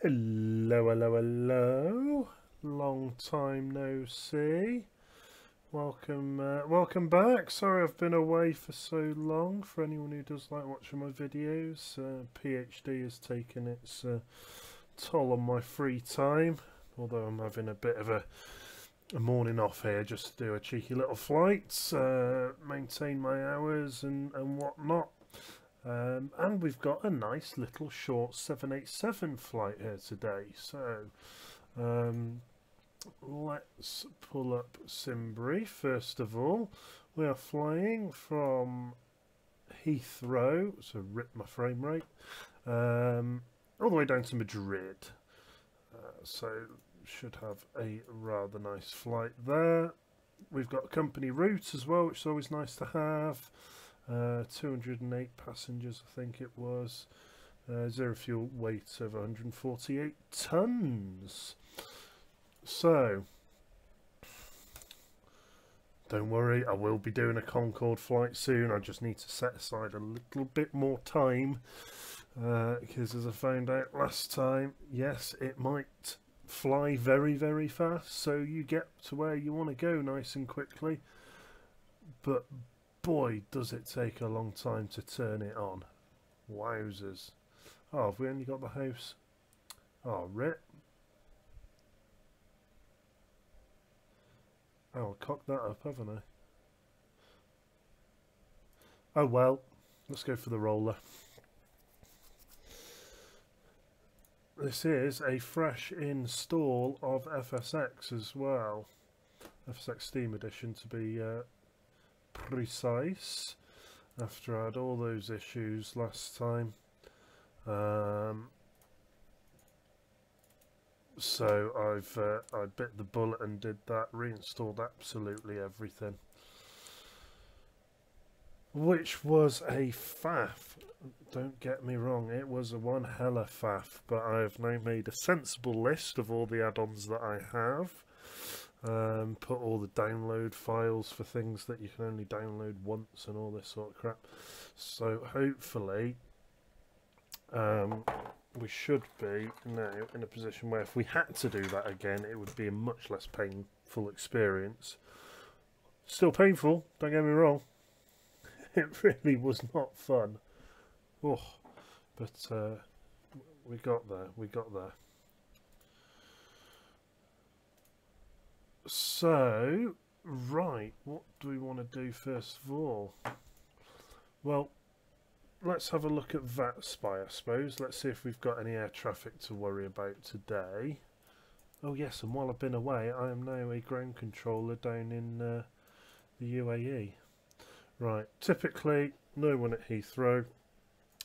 Hello, hello, hello. Long time no see. Welcome back. Sorry I've been away for so long. For anyone who does like watching my videos, PhD has taken its toll on my free time. Although I'm having a bit of a morning off here just to do a cheeky little flight, maintain my hours and whatnot. And we've got a nice little short 787 flight here today, so let's pull up SimBrief. First of all, we are flying from Heathrow, so rip my frame rate, all the way down to Madrid, so should have a rather nice flight there. We've got a company route as well, which is always nice to have. 208 passengers, I think it was. Zero fuel, weight of 148 tons. So, don't worry, I will be doing a Concorde flight soon. I just need to set aside a little bit more time, because as I found out last time, yes, it might fly very, very fast, so you get to where you want to go nice and quickly. But boy, does it take a long time to turn it on. Wowzers. Oh, have we only got the house? Oh, rip. Oh, I cocked that up, haven't I? Oh well, let's go for the roller. This is a fresh install of FSX as well. FSX Steam Edition to be precise, after I had all those issues last time. So I bit the bullet and did that, reinstalled absolutely everything, which was a faff. Don't get me wrong, it was a one hella faff, but I have now made a sensible list of all the add-ons that I have. Put all the download files for things that you can only download once and all this sort of crap. So hopefully we should be now in a position where if we had to do that again, it would be a much less painful experience. Still painful, don't get me wrong. It really was not fun. Oh, but we got there, So, right, what do we want to do first of all? Well, let's have a look at VATSPy, I suppose. Let's see if we've got any air traffic to worry about today. Oh yes, and while I've been away, I am now a ground controller down in the UAE. Right, typically no one at Heathrow,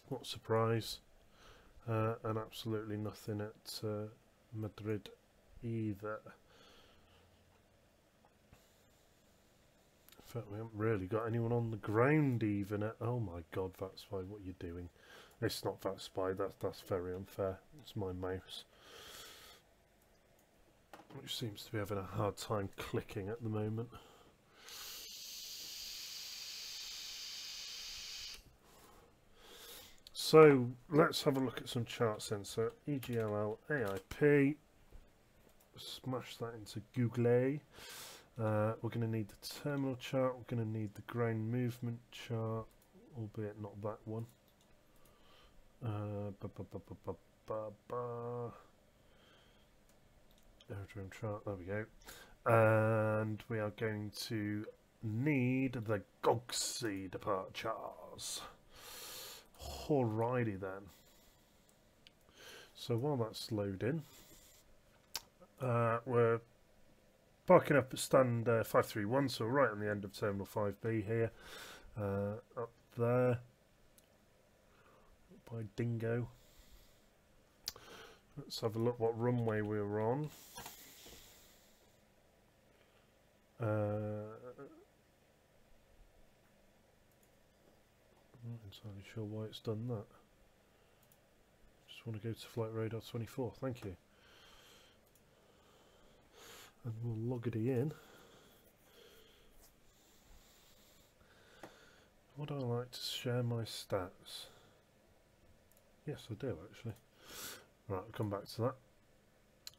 what a surprise, and absolutely nothing at Madrid either. In fact, we haven't really got anyone on the ground even at... Oh my god, VATSPy, what are you doing? It's not VATSPy, that's very unfair. It's my mouse, which seems to be having a hard time clicking at the moment. So let's have a look at some charts then. So EGLL-AIP, smash that into Google. We're going to need the terminal chart, we're going to need the ground movement chart, albeit not that one. Aerodrome chart, there we go. And we are going to need the GOGSI departures. Alrighty then. So while that's loading, we're parking up at stand 531, so right on the end of Terminal 5B here, up there by Dingo. Let's have a look what runway we were on. I'm not entirely sure why it's done that. Just want to go to flight radar 24, thank you. And we'll log it in. Would I like to share my stats? Yes, I do actually. Right, I'll come back to that.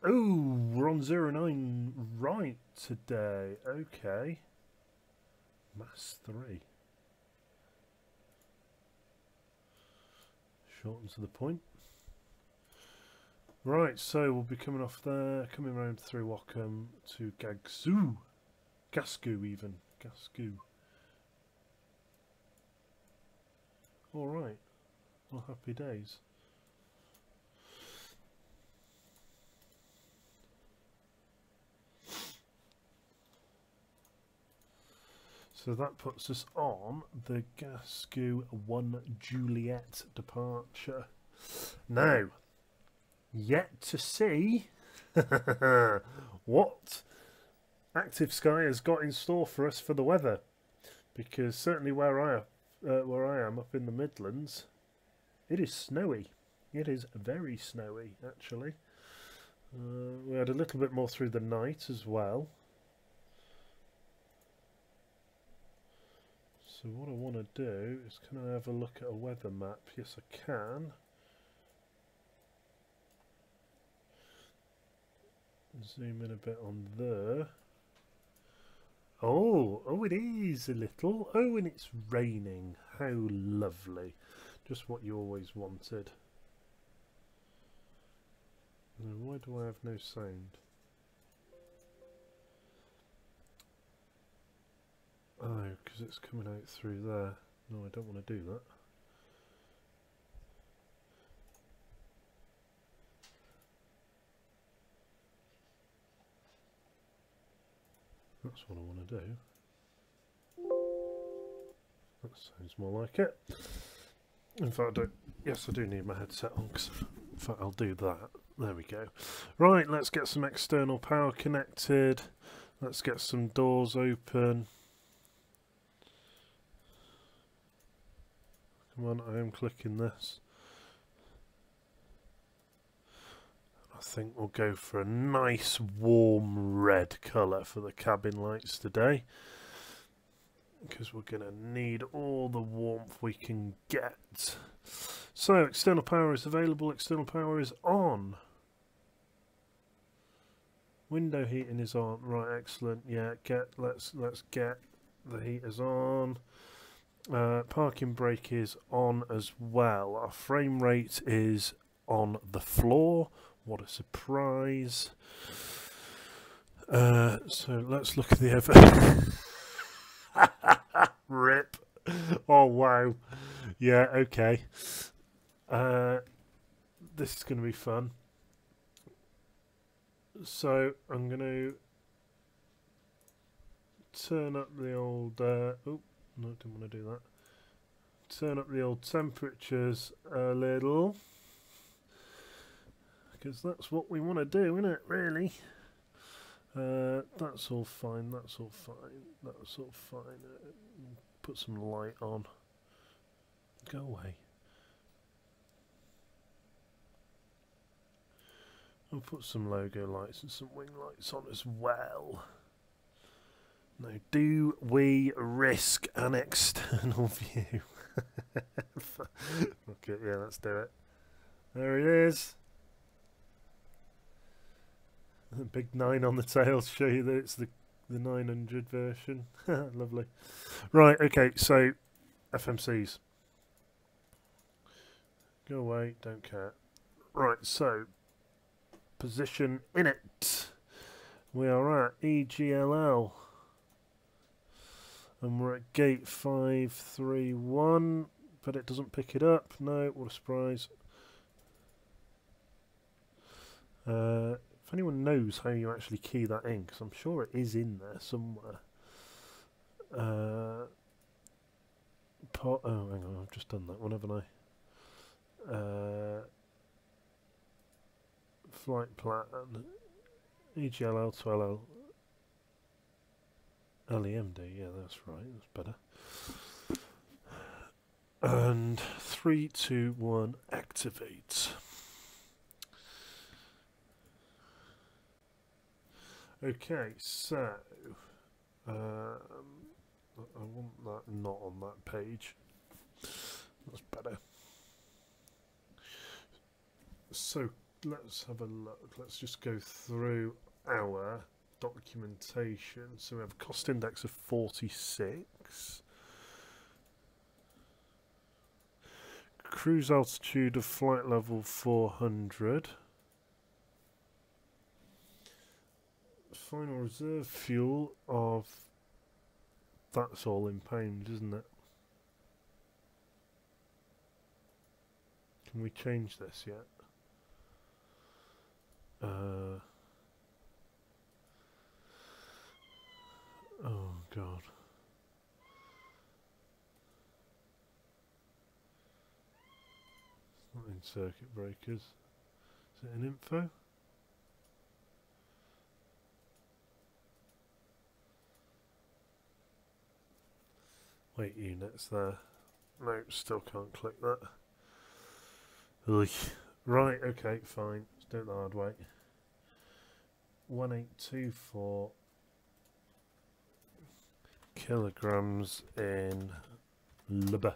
Oh, we're on 09 right today. Okay. Mass 3. Short and to the point. Right, so we'll be coming off there, coming round through Wacom to Gascue even. Gascue. Alright. Well, happy days. So that puts us on the Gascue 1 Juliet departure. Now, yet to see what Active Sky has got in store for us for the weather, because certainly where I am up in the Midlands, it is snowy. It is very snowy, actually. We had a little bit more through the night as well. So what I want to do is, can I have a look at a weather map? Yes, I can. Zoom in a bit on there. Oh, it is a little. Oh, and it's raining. How lovely. Just what you always wanted. Now, why do I have no sound? Oh, because it's coming out through there. No, I don't want to do that. That's what I want to do. That sounds more like it. In fact, yes, I do need my headset on, because in fact I'll do that. There we go. Right, let's get some external power connected. Let's get some doors open. Come on, I am clicking this. I think we'll go for a nice warm red colour for the cabin lights today, because we're going to need all the warmth we can get. So external power is available, external power is on. Window heating is on. Right, excellent. Yeah, let's get the heaters on. Parking brake is on as well. Our frame rate is on the floor. What a surprise. So let's look at the RIP. Oh wow. Yeah, okay. This is going to be fun. So I'm going to turn up the old oh no, I didn't want to do that. Turn up the old temperatures a little, because that's what we want to do, isn't it, really? That's all fine, that's all fine, that's all fine. Put some light on. Go away. I'll put some logo lights and some wing lights on as well. Now, do we risk an external view? Okay, yeah, let's do it. There it is. The big 9 on the tail to show you that it's the 900 version. Lovely. Right, okay, so FMCs. Go away, don't care. Right, so position in it. We are at EGLL. And we're at gate 531, but it doesn't pick it up. No, what a surprise. If anyone knows how you actually key that in, because I'm sure it is in there somewhere. Oh, hang on, I've just done that one, haven't I? Flight plan, EGLL to LEMD, yeah, that's right, that's better. And 3, 2, 1, activate. Okay, so I want that not on that page. That's better. So let's have a look. Let's just go through our documentation. So we have a cost index of 46. Cruise altitude of flight level 400. Final reserve fuel of, that's all in pounds, isn't it? Can we change this yet? Oh god. It's not in circuit breakers. Is it in info? Weight units there. No, still can't click that. Ugh. Right, okay, fine. Let's do it the hard way. 1824 kilograms in LB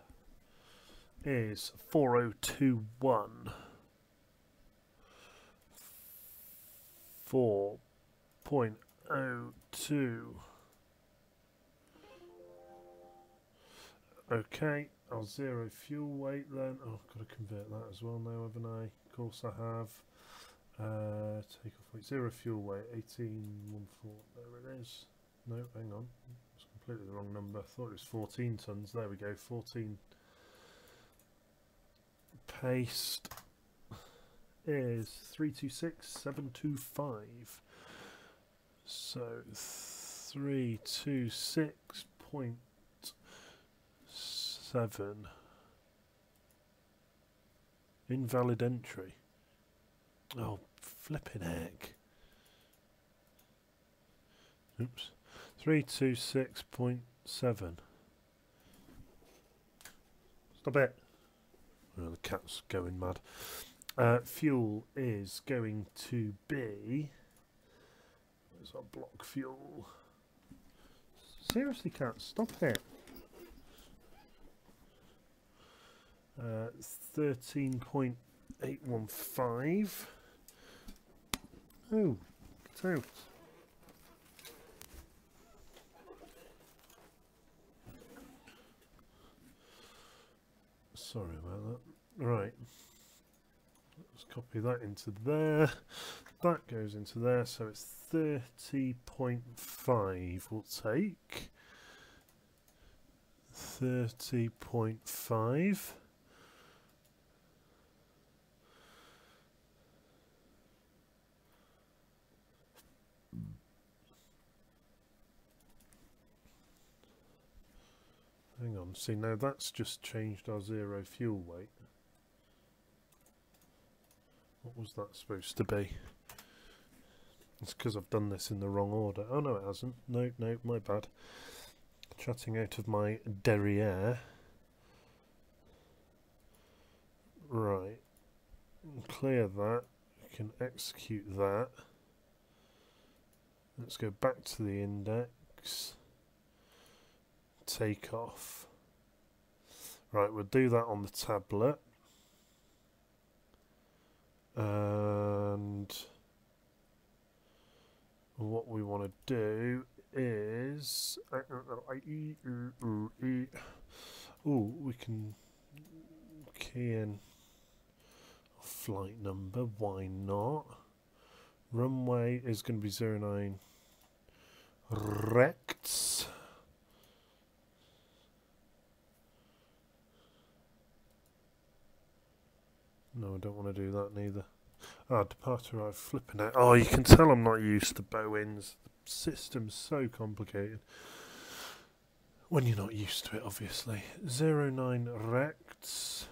is 4021. 4.02. Okay, I'll zero fuel weight then. Oh, I've got to convert that as well now, haven't I? Of course I have. Take off weight, zero fuel weight, 1814. There it is. No, hang on. It's completely the wrong number. I thought it was 14 tons. There we go, 14. Paste is 326725. So 326.7. Invalid entry. Oh, flipping heck. Oops. 326.7. Stop it. Oh, the cat's going mad. Fuel is going to be... Where's our block fuel? Seriously, cat, stop it. 13.815. Oh, get out. Sorry about that. Right. Let's copy that into there. That goes into there, so it's 30.5. We'll take 30.5. Hang on, see now that's just changed our zero fuel weight. What was that supposed to be? It's because I've done this in the wrong order. Oh no it hasn't. No, no, my bad. Chatting out of my derriere. Right. Clear that. We can execute that. Let's go back to the index. Take off. Right, we'll do that on the tablet. And what we want to do is we can key in flight number, why not? Runway is going to be 09 rect. No, I don't want to do that neither. Ah, departure arrive, flipping out. Oh, you can tell I'm not used to Boeing's. The system's so complicated. When you're not used to it, obviously. 09 rects.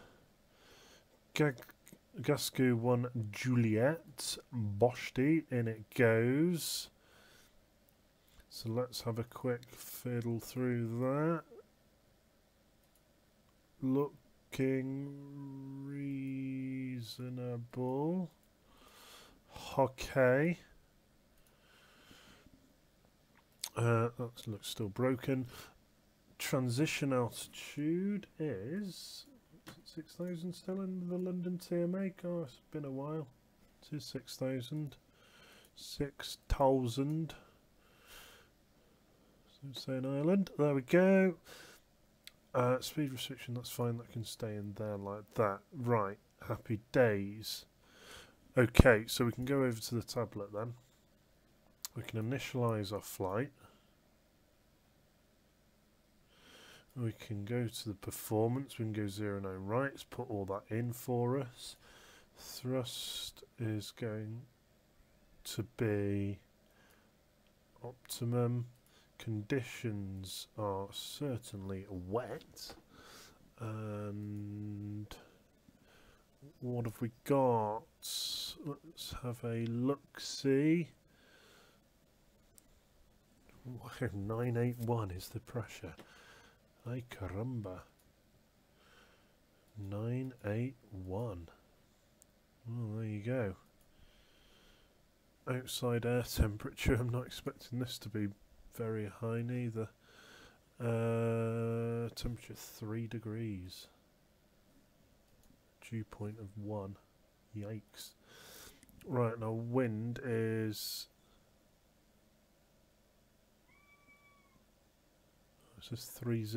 Gasco 1 Juliet. Boshti, in it goes. So let's have a quick fiddle through that. Looking reasonable. Okay. That looks still broken. Transition altitude is 6,000 still in the London TMA. Gosh, it's been a while. It is 6,000. 6,000. Stay in Ireland. There we go. Speed restriction, that's fine. That can stay in there like that. Right. Happy days. Okay, so we can go over to the tablet then. We can initialize our flight. We can go to the performance. We can go 09 right. Let's put all that in for us. Thrust is going to be optimum. Conditions are certainly wet. And what have we got? Let's have a look-see. 981 is the pressure. Ay caramba. 981. Oh, there you go. Outside air temperature, I'm not expecting this to be very high neither. Temperature 3 degrees. Dew point of 1. Yikes. Right, now wind is... It says 30. Is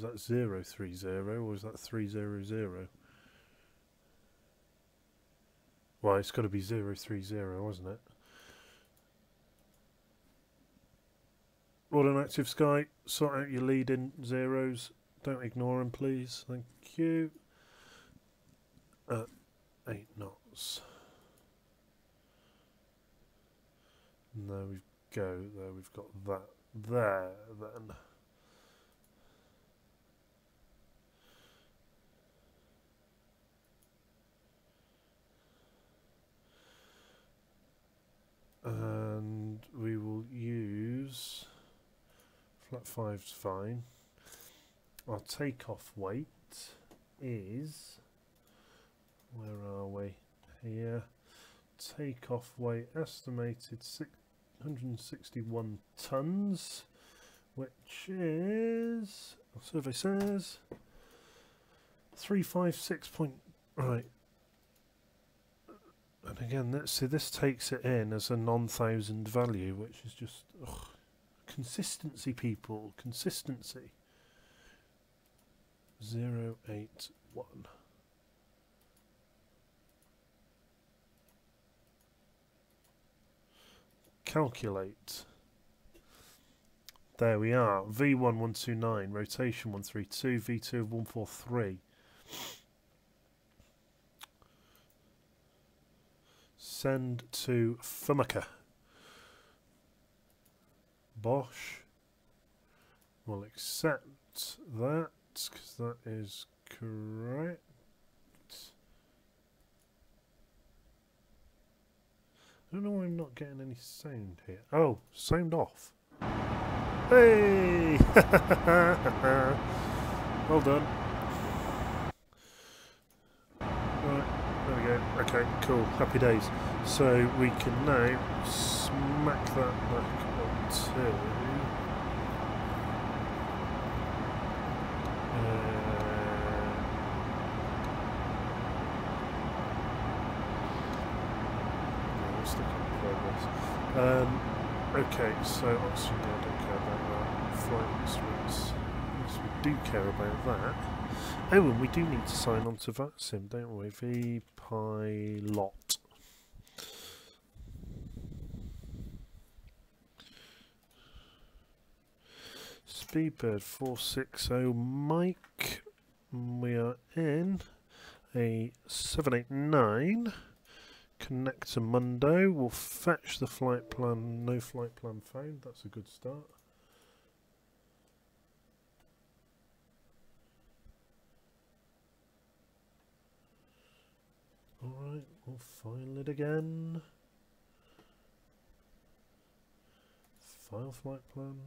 that 030 or is that 300? Well, it's got to be 030, wasn't it? All an active sky. Sort out your leading zeros. Don't ignore them, please. Thank you. 8 knots. And there we go. There we've got that there then. And we will use flat 5's fine. Our takeoff weight is, where are we? Here. Takeoff weight estimated 661 tons, which is, our survey says 356 point, right. And again, this takes it in as a non-thousand value, which is just consistency, people, consistency. 081. Calculate. There we are. V1 129, rotation 132, V2 of 143. Send to Fumaca. Bosch will accept that because that is correct. I don't know why I'm not getting any sound here. Oh, sound off. Hey! Well done. Right, there we go. Okay, cool. Happy days. So we can now smack that back onto... okay, so oxygen, I don't care about that. Flight instruments, yes, we do care about that. Oh, and we do need to sign on to VATSIM, don't we? V-Pilot. Speedbird 460 Mike. We are in a 789. Connect to Mundo. We'll fetch the flight plan. No flight plan found. That's a good start. Alright, we'll file it again. File flight plan.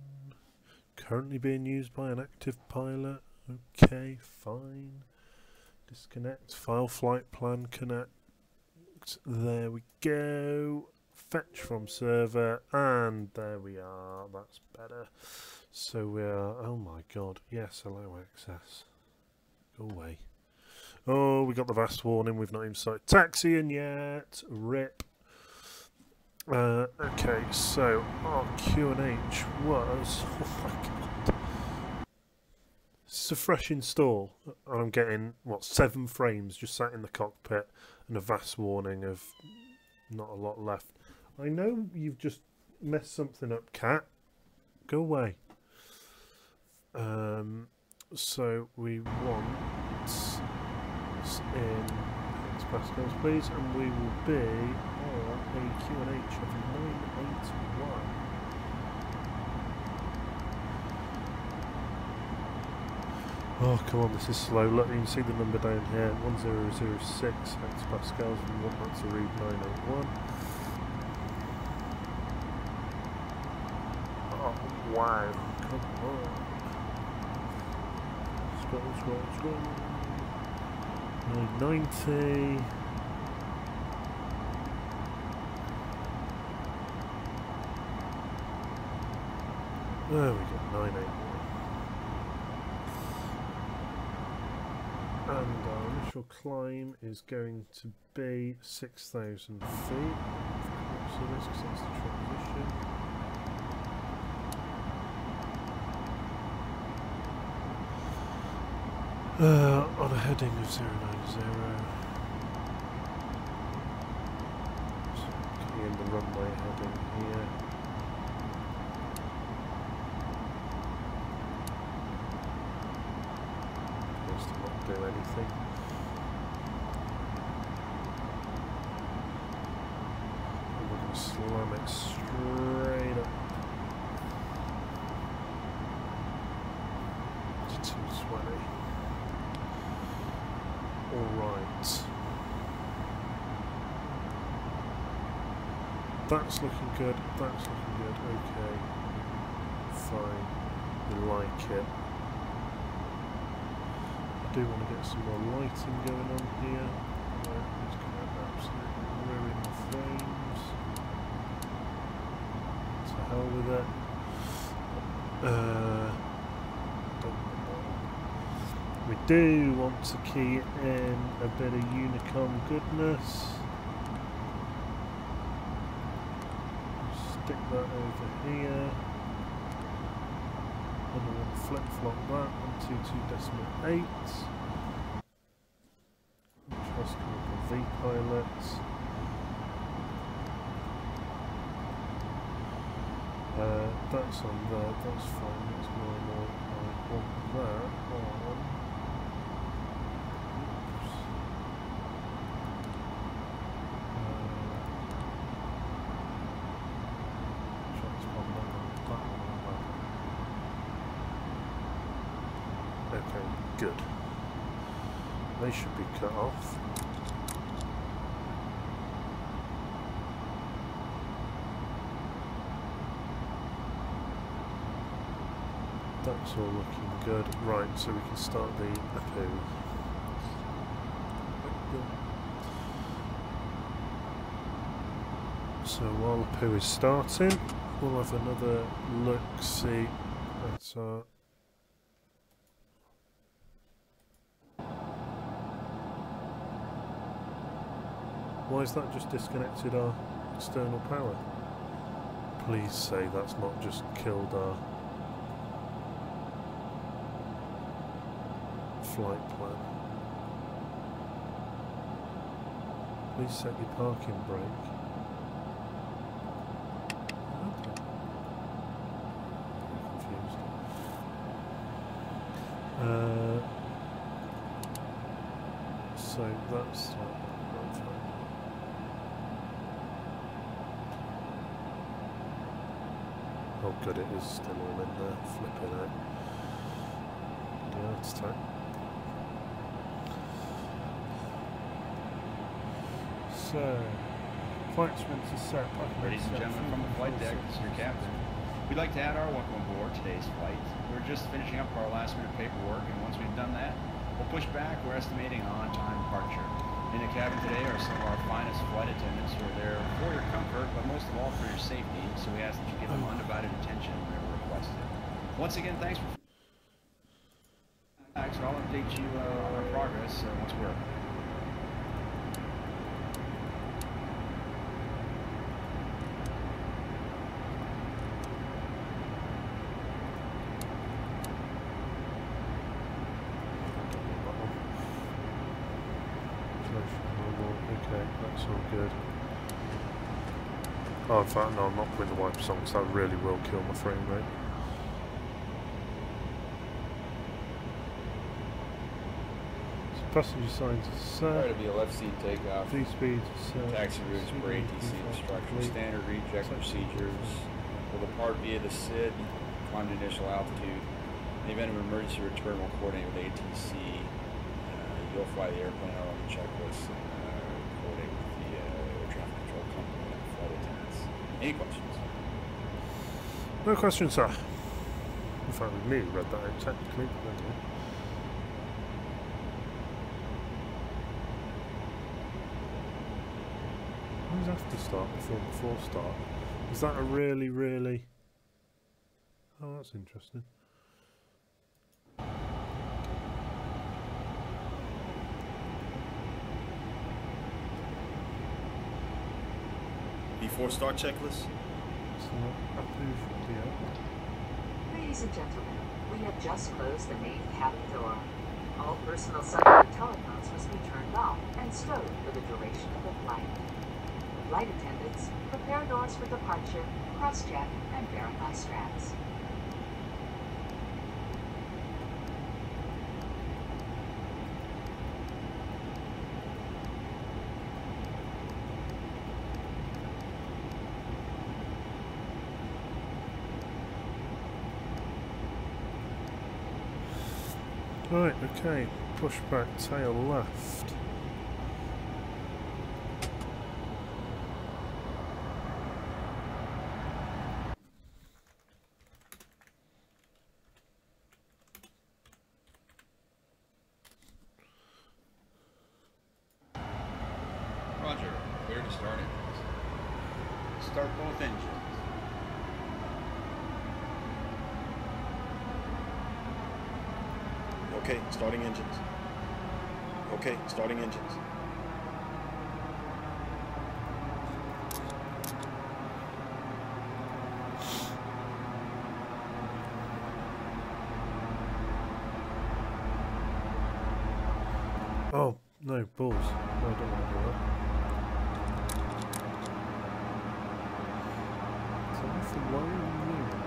Currently being used by an active pilot. Okay, fine. Disconnect. File flight plan. Connect. There we go. Fetch from server, and there we are. That's better. So we are, oh my god, yes, allow access. Go away. Oh, we got the vast warning. We've not even started taxiing yet. RIP. Okay, so our Q&H was, oh my god, it's a fresh install, and I'm getting, what, 7 frames just sat in the cockpit, and a VAS warning of not a lot left. I know you've just messed something up, Cat. Go away. So we want in Pascals, please, and we will be on a Q&H of 981. Oh, come on, this is slow. Look, you can see the number down here, 1006 hectopascals. We want that to read 981. Oh, wow. Come on. Scroll. 990. There we go, 981. And our initial climb is going to be 6,000 feet. So this is the transition. On a heading of 090. So coming in the runway heading here. Appears to not do anything. And we're going to slam it straight up to 220. Alright. That's looking good, okay. Fine. We like it. I do want to get some more lighting going on here. It's going to absolutely ruin the frames. To hell with it. We do want to key in a bit of Unicom goodness. Stick that over here. And we want to flip-flop that on 22.8. Which has come up with V-pilots. That's on there, that's fine, that's normal. I want that on. Okay, good. They should be cut off. That's all looking good. Right, so we can start the APU. So while APU is starting, we'll have another look-see at our... Why has that just disconnected our external power? Please say that's not just killed our flight plan. Please set your parking brake. Okay. I'm confused. So that's that. Oh good, it is still all in there, flipping out. Yeah, it's tight. So, flight sprints are set. Ladies and gentlemen, from the flight deck, this is your captain. We'd like to add our welcome aboard today's flight. We're just finishing up our last minute paperwork, and once we've done that, we'll push back. We're estimating on-time departure. In the cabin today are some of our finest flight attendants who are there for your comfort, but most of all for your safety, so we ask that you give them undivided attention whenever requested. Once again, thanks for... So I'll update you on our progress once we're... It's all good. Oh, in fact, no, I'm not putting the wipers on because that really will kill my frame rate. So passenger signs are set. Alright, it'll be a left seat takeoff. V-speed is set. Taxi routes per ATC instructions. Standard reject procedures. Will depart via the SID, climb to initial altitude. In the event of emergency return, will coordinate with ATC. You'll fly the airplane out on the checklist and coordinate with the air traffic control company and the flight attendants. Any questions? No questions, sir. In fact, we nearly read that out technically, but anyway. Who's after start before start? Is that a really... Oh, that's interesting. Before start checklist? Ladies and gentlemen, we have just closed the main cabin door. All personal cellular telephones must be turned off and stowed for the duration of the flight. Flight attendants, prepare doors for departure, cross-check, and verify straps. Right, okay, push back, tail left. Roger, clear to start engines. Start both engines. Okay, starting engines. Okay, starting engines. Oh, no, balls. No, I don't want to do that. So what's the wiring unit?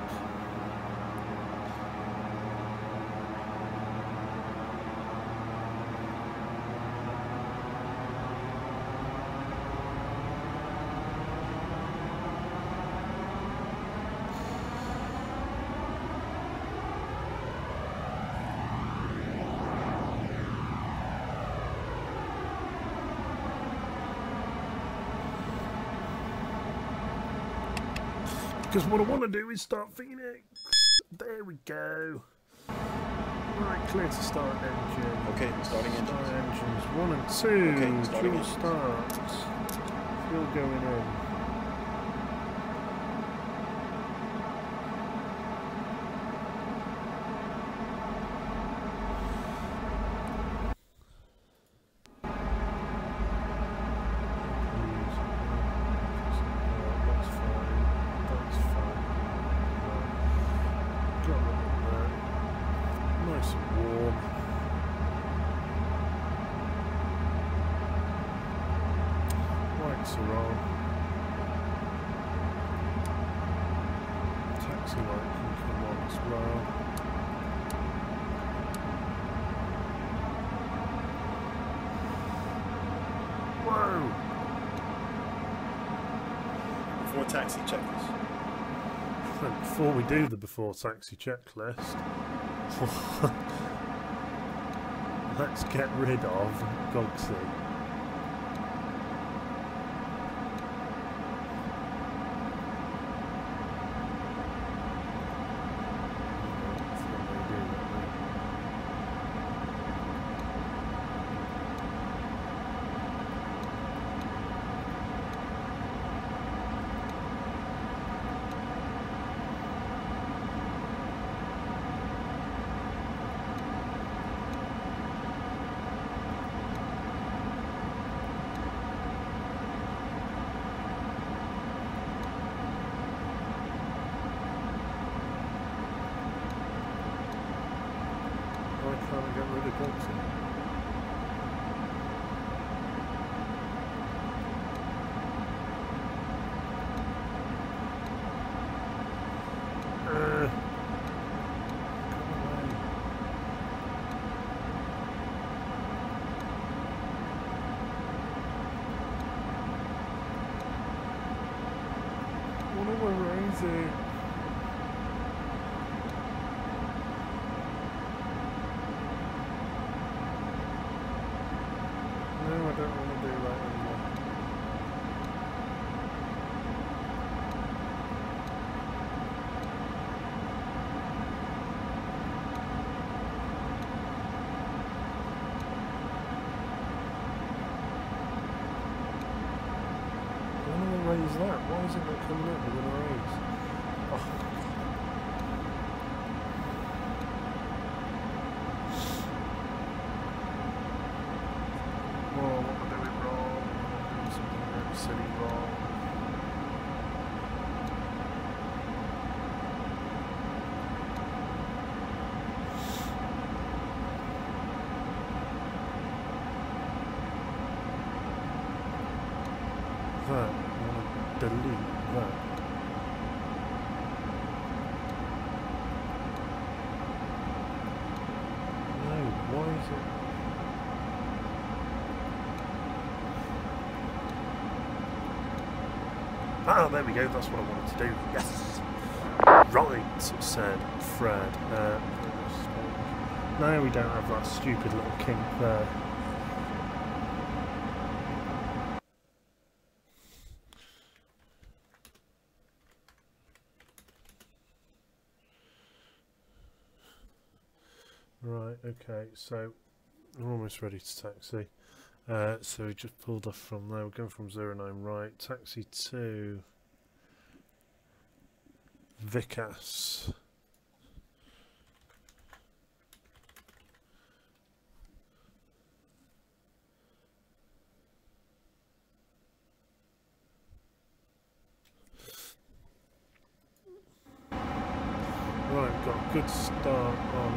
Because what I want to do is start Phoenix. There we go. Right, clear to start engine. Okay, starting engines. Start engines 1 and 2. Okay, starting Fuel engines. starts. Fuel going in. Taxi light can come on as well. Whoa! Before taxi checklist. Before we do the before taxi checklist, let's get rid of Gogsy. it? No, I don't want to do that anymore. Raise that? Why is it not coming up with an raise? Oh. Whoa, what am I doing wrong? I'm doing something really silly wrong. That. Delete that. No, why is it? Ah, there we go, that's what I wanted to do. Yes! Right, said Fred. No, we don't have that stupid little kink there. Right, okay, so we're almost ready to taxi. So we just pulled off from there, we're going from 09 right, taxi to Vicas. Right, got a good start on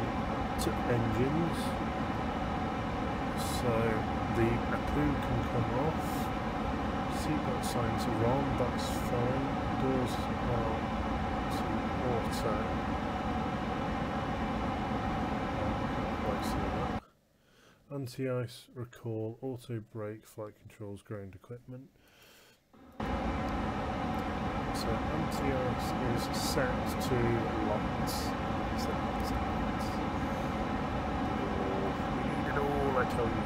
engines, so the APU can come off, seatbelt signs are on, that's fine, doors are to auto, quite see that, anti-ice recall, auto brake, flight controls, ground equipment. So anti-ice is set to locked. I tell you,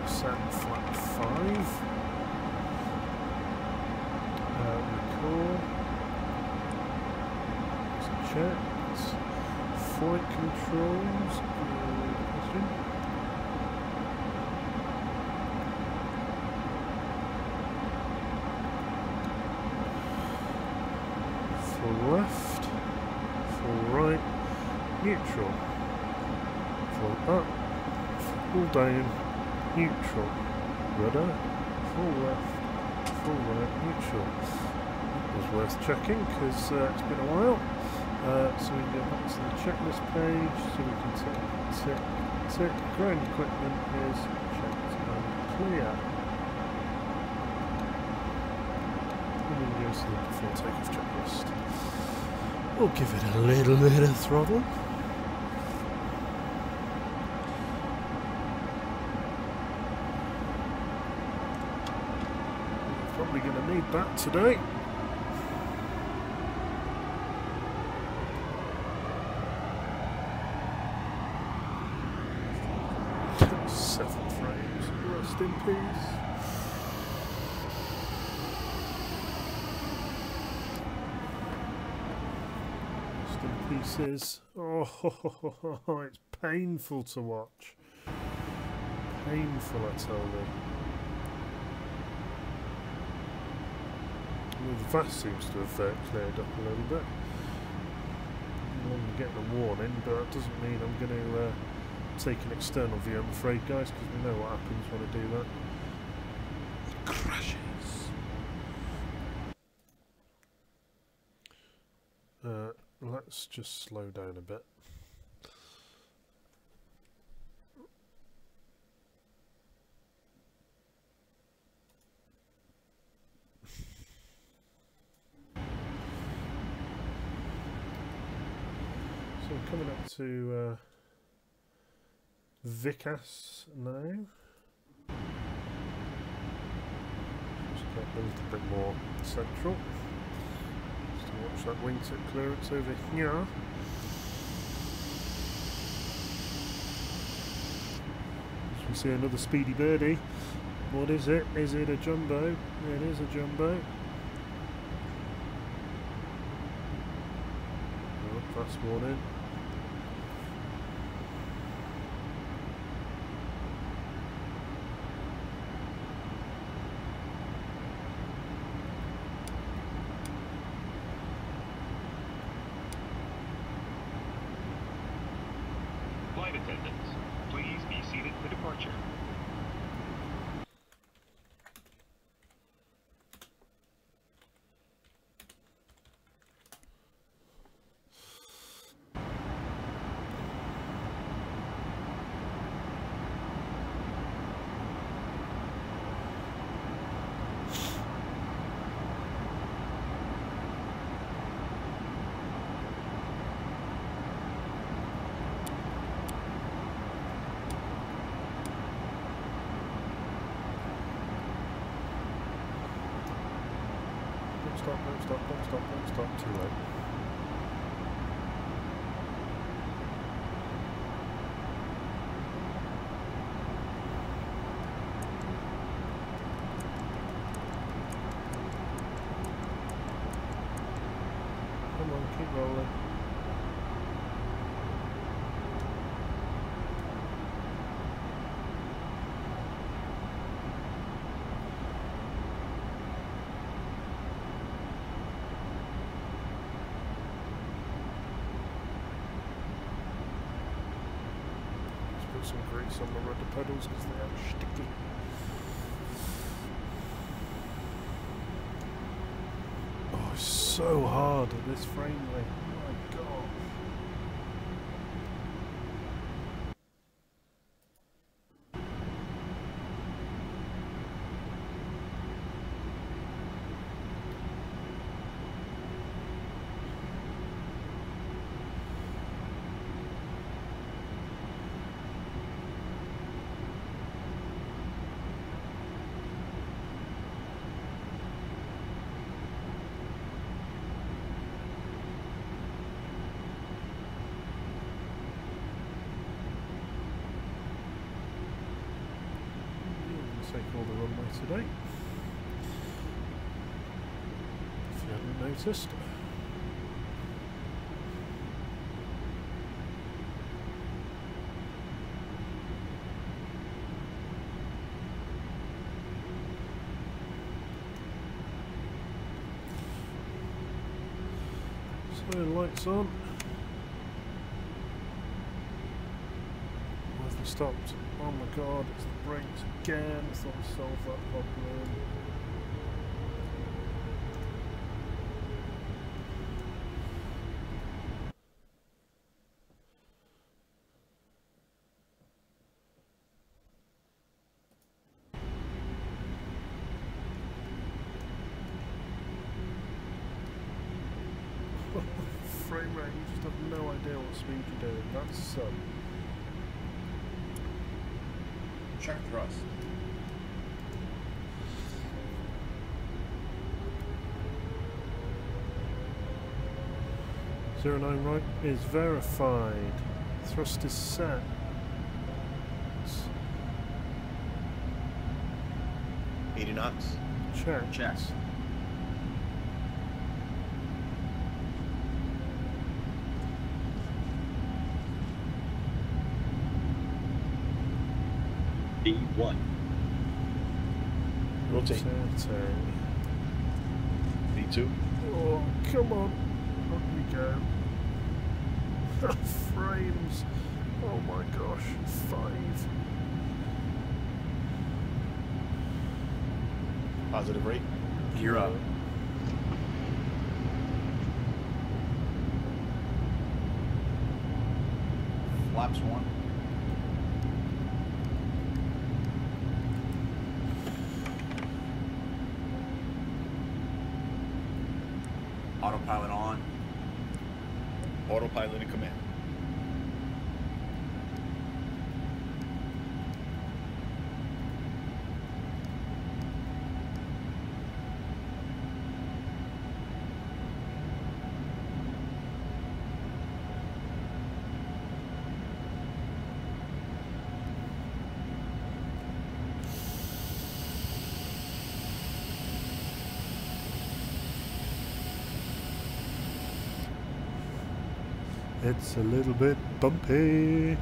set flat 5, record, checked, flight controls, question. Full left, full right, neutral. Full up, full down, neutral, rudder, full left, full right, neutral. It was worth checking because it's been a while. So we can go back to the checklist page, so we can tick, tick. Ground equipment is checked and clear. And then go to the before takeoff checklist. We'll give it a little bit of throttle. Probably going to need that today. Seven frames, rest in peace. Rest in pieces. Oh, it's painful to watch. Painful, I tell you. Well, the VAS seems to have cleared up a little bit. I'm getting a warning, but that doesn't mean I'm going to take an external view, I'm afraid, guys, because we know what happens when I do that. It crashes. Let's just slow down a bit. So we're coming up to Vicas now. Just get a little bit more central. Watch that wingtip clearance over here. As we see another speedy birdie. What is it? Is it a jumbo? It is a jumbo. Oh, fast warning. Flight attendants, please be seated for departure. Don't stop, too late. Come on, keep rolling. Some grease on the rudder pedals because they are sticky. Oh, it's so hard at this frame rate. Oh my god. Take all the runway today, if you haven't noticed. So lights on. Why have we stopped? Oh my god, it's the brakes again. I thought we solved that problem. Frame rate, you just have no idea what speed you're doing. That's sub. Check thrust. 09 right is verified. Thrust is set. 80 knots. Check. Checks. B1. Rotate. B2. Oh, come on. Up we go. Frames. Oh my gosh. 5. Positive rate. Gear up. Flaps 1. Autopilot on. Autopilot in command. It's a little bit bumpy.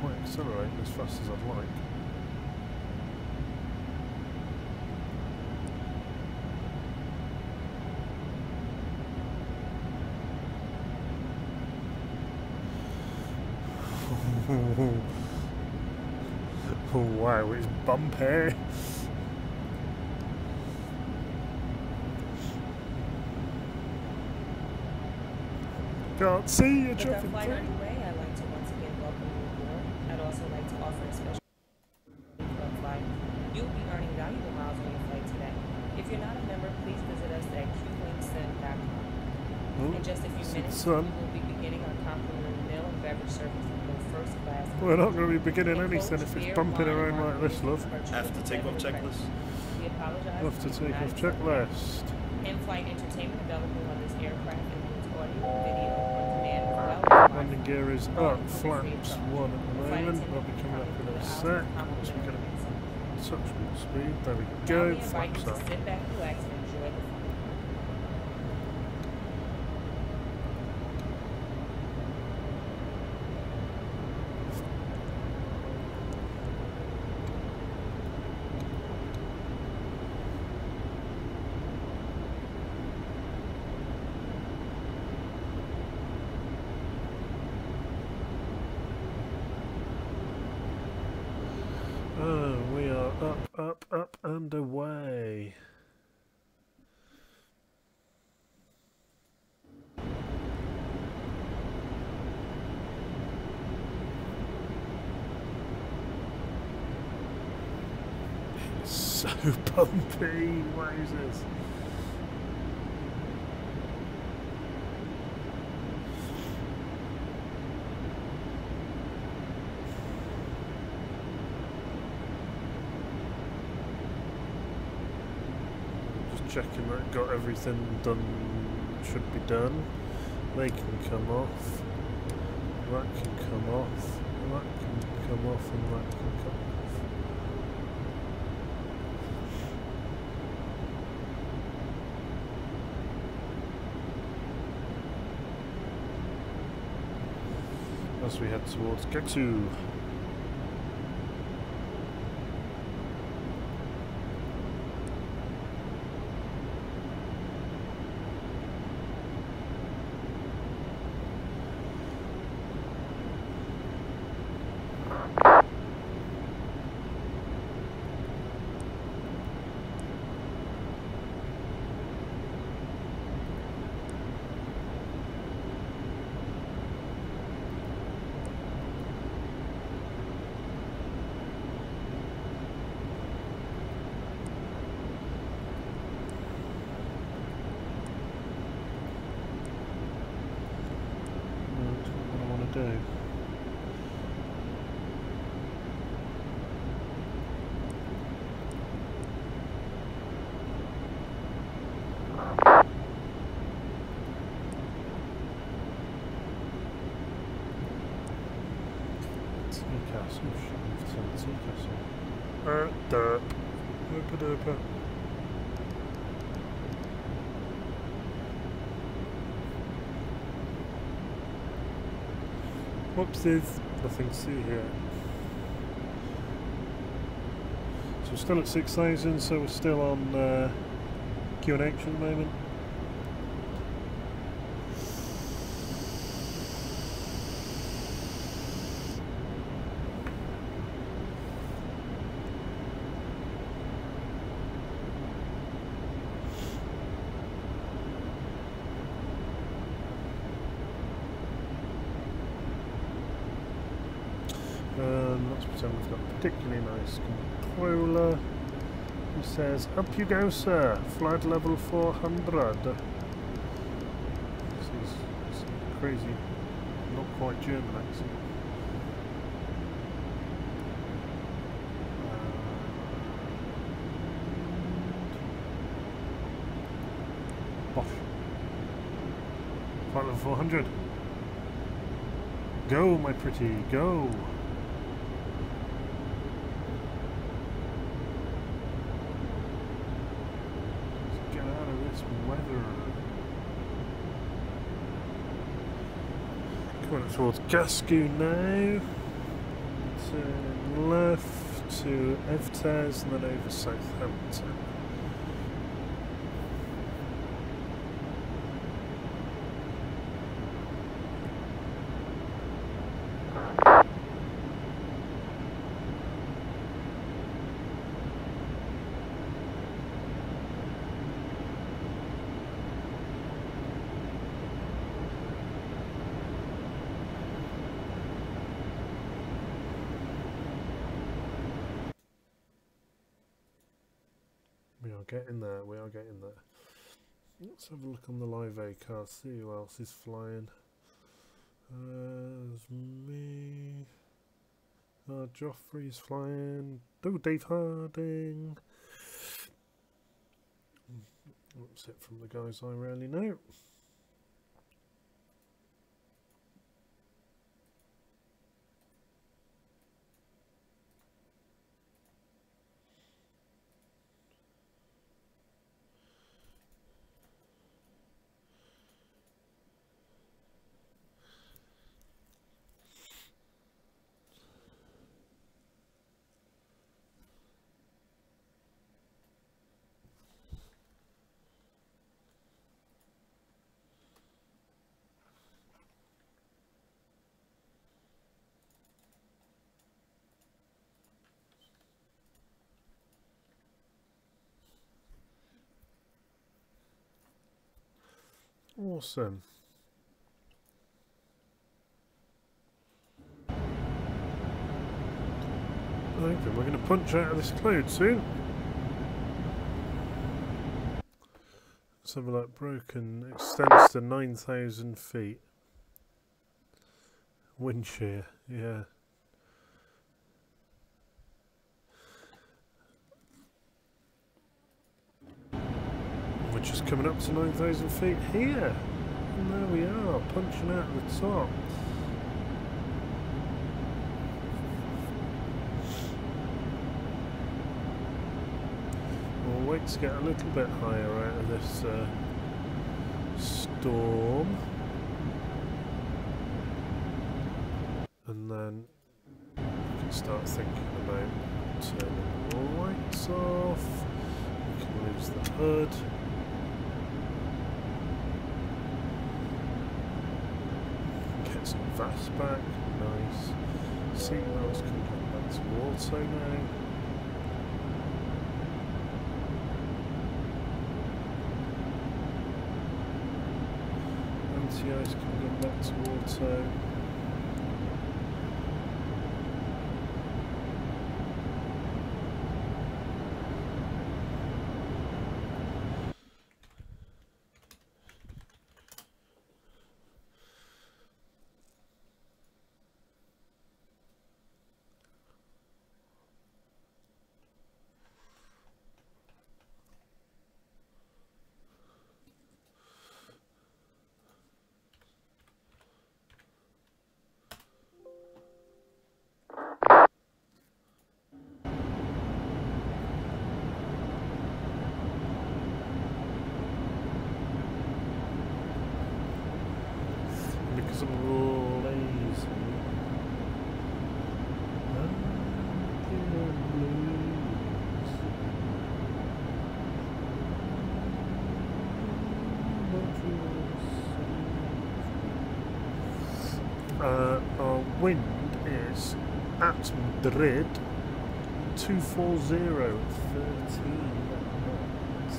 Quite accelerating as fast as I'd like. Wow, it's bumpy. Can't see you, With our jumping flight through. underway, I'd like to once again welcome you aboard. I'd also like to offer a special club flight. You'll be earning valuable miles on your flight today. If you're not a member, please visit us at qwingsend.com. In just a few minutes, we will be beginning our complimentary meal and beverage service for both first class. We're not going to be beginning anything if it's bumping around like this, love. After takeoff checklist. We apologize. After takeoff checklist. In-flight entertainment available on this aircraft includes audio, video, on demand, as well as Landing gear is up, flaps 1 at the moment. I'll be coming up in a sec. Once we get a touch more speed, there we go, flaps up. Sit back, relax, and enjoy the flight. Oh, we are up and away. It's so bumpy, Moses. Checking that got everything done should be done. They can come off. That can come off. That can come off and that can come off. As we head towards Geksu. Do. Castle, Tea Castle. Derp. Derpa derpa. Whoopsies, nothing to see here. So we're still at 6,000, so we're still on Q&H at the moment. Let's pretend we've got a particularly nice controller. He says, up you go, sir. Flight level 400. This is crazy, not quite German accent. Bosh. Flight level 400. Go, my pretty, go. Weather. towards Gascue now. Turn left to Evtez and then over Southampton. Getting there, we are getting there. Let's have a look on the live ACAR, see who else is flying. There's me. Joffrey's flying. Oh, Dave Harding. That's it from the guys I rarely know. Awesome. I think we're going to punch out of this cloud soon. Let's have a look. Broken extends to 9,000 feet. Wind shear, yeah. We're just coming up to 9,000 feet here. And there we are, punching out the top. We'll wait to get a little bit higher out of this storm. And then we can start thinking about turning the lights off. We can lose the hood. Get some VATS back, nice. Seatbelts can come back to auto now. Anti-ice can come back to auto. Because I'm lazy. Our wind is at Madrid 240 at 13 knots.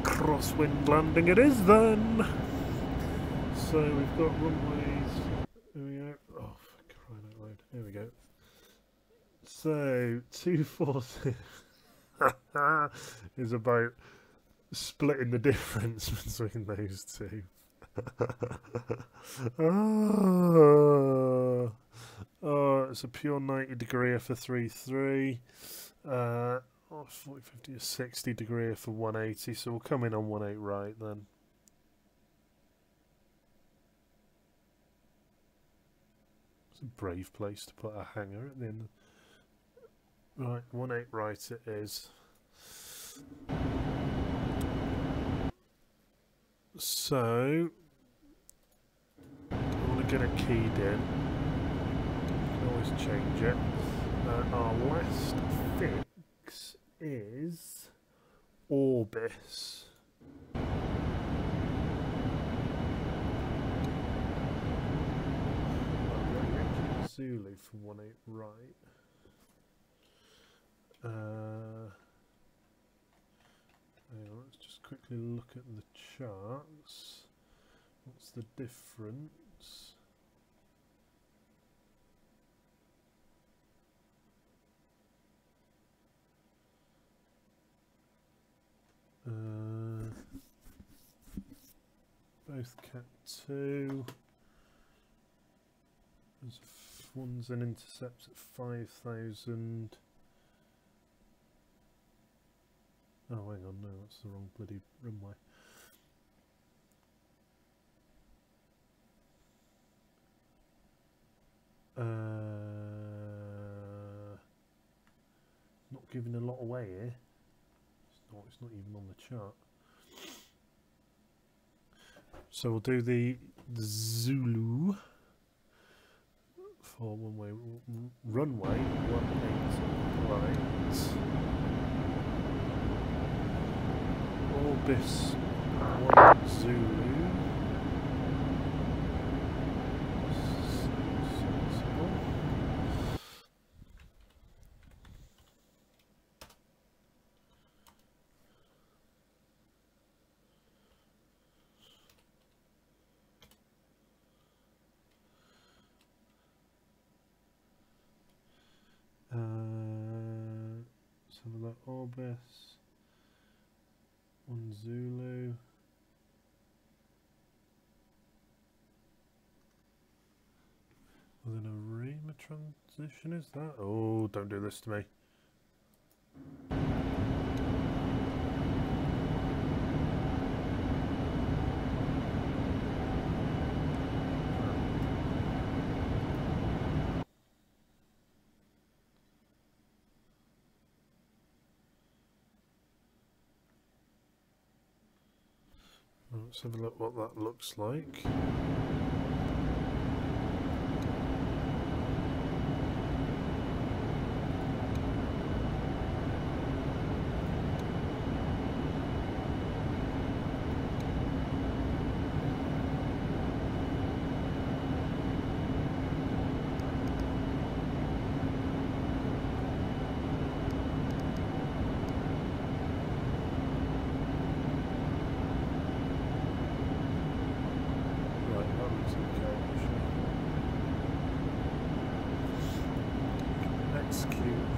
Crosswind landing it is then. So we've got runways. Here we go. Oh, for crying out loud. Here we go. So 240 is about splitting the difference between those two. Oh, it's a pure 90 degree for 3-3. 40, 50, 60 degree for 180, so we'll come in on 18 right then. It's a brave place to put a hanger at the end. Right, 18 right it is. So I want to get it keyed in. Can always change it. Our last fix is Orbis. Zulu for 18 right. Hang on, let's just quickly look at the charts. What's the difference? Both Cat 2. One's an intercept at 5,000. Oh, hang on, no, that's the wrong bloody runway. Not giving a lot away here. It's not even on the chart. So we'll do the Zulu for one-way runway 18 right. Orbis 1 Zulu. Sensible. Some of that Orbis 1 Zulu. Within a Rima transition, is that? Oh, don't do this to me. Let's have a look what that looks like.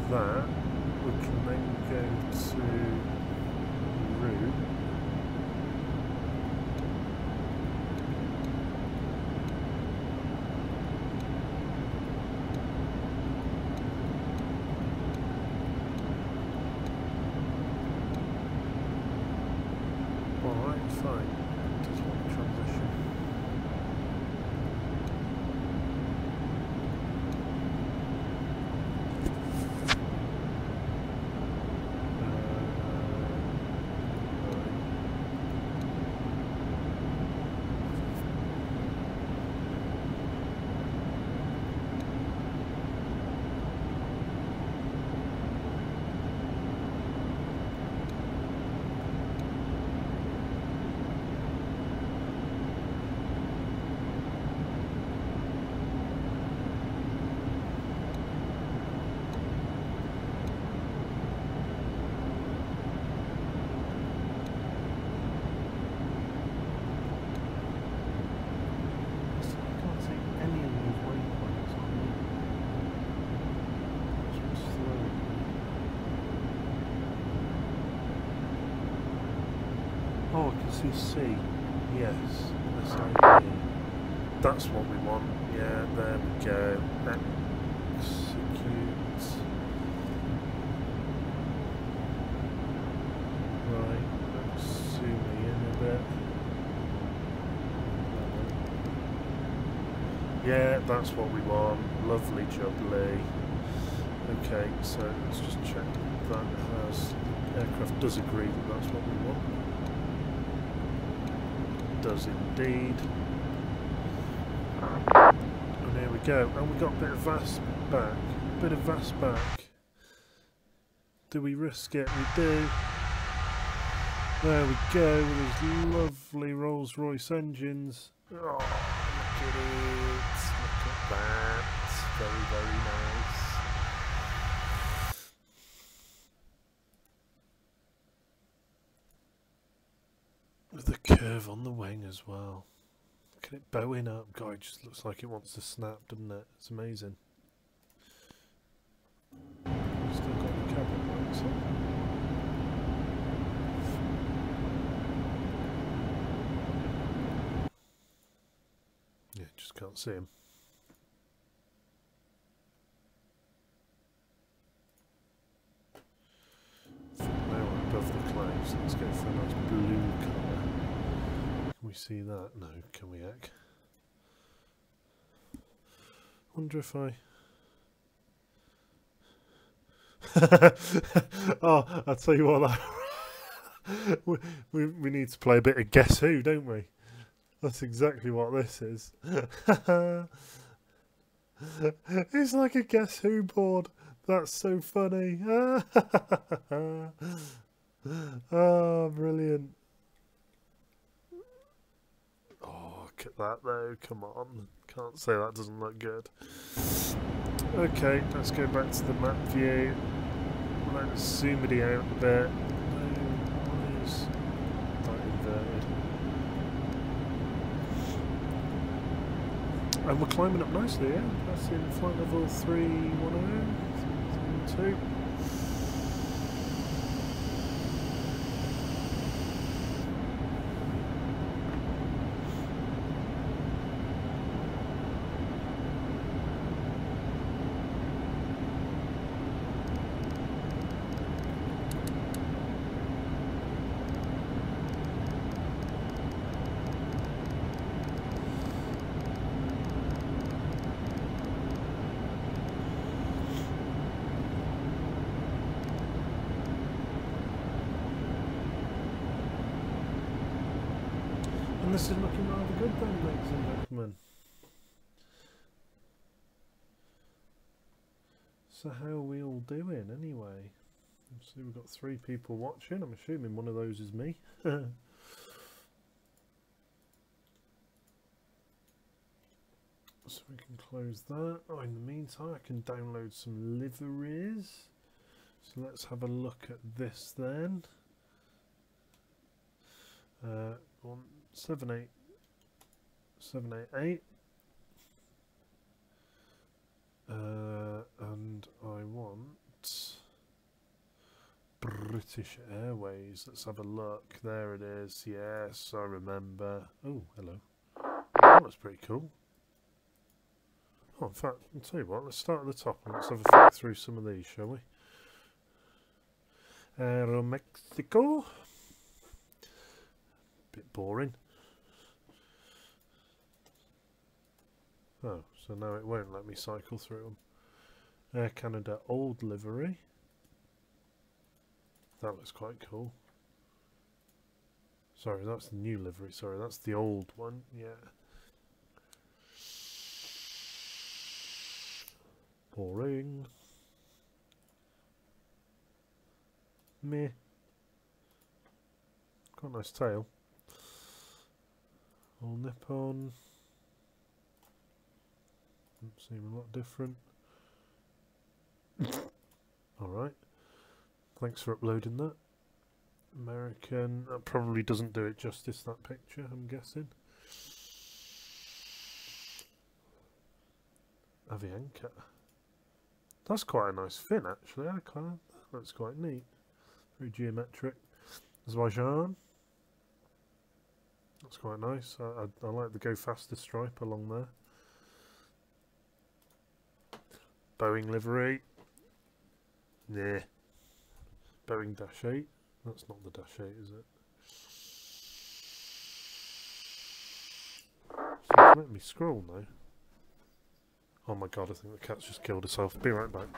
That we can then go to route. Alright, fine. Just want to transition. Oh, I can see C. Yes. That's what we want. Yeah, there we go. Execute. Right, let's zoom in a bit. Yeah, that's what we want. Lovely jubbly. Okay, so let's just check that aircraft does agree that that's what we want. does indeed. And here we go. And we got a bit of VAS back. Bit of VAS back. Do we risk it? We do. There we go with these lovely Rolls-Royce engines. Oh, look at it. Look at that. Very, very nice. With the curve on the wing as well. Look at it bowing up. God, it just looks like it wants to snap, doesn't it? It's amazing. Still got the cabin lights on. Yeah, just can't see him. Now we're above the clouds, let's go for a nice blue colour. Can we see that? No, can we, Ek? Wonder if I... Oh, I'll tell you what, we need to play a bit of Guess Who, don't we? That's exactly what this is. It's like a Guess Who board. That's so funny. Oh, brilliant. Oh, look at that though. Come on. Can't say that doesn't look good. Okay, let's go back to the map view. Let's zoom it out a bit. Why is that inverted? And we're climbing up nicely, yeah? That's in flight level 310, 312. And this is looking rather good then, ladies and gentlemen. So how are we all doing anyway? So we've got 3 people watching. I'm assuming one of those is me. So we can close that. Oh, in the meantime I can download some liveries. So let's have a look at this then. 788, and I want British Airways. Let's have a look. There it is. Yes, I remember. Oh, hello. That looks pretty cool. Oh, in fact, I'll tell you what, let's start at the top and let's have a flick through some of these, shall we? Aeromexico. Bit boring. Oh, so now it won't let me cycle through them. Air Canada old livery. That looks quite cool. Sorry, that's the new livery. Sorry, that's the old one. Yeah. Boring. Meh. Got a nice tail. All Nippon. Doesn't seem a lot different. Alright. Thanks for uploading that. American. That probably doesn't do it justice, that picture, I'm guessing. Avianca. That's quite a nice fin, actually. That looks quite neat. Very geometric. Zwajan. That's quite nice. I like the go faster stripe along there. Boeing livery. Nah. Boeing Dash 8. That's not the Dash 8, is it? So it's letting me scroll now. Oh my god, I think the cat's just killed herself. Be right back.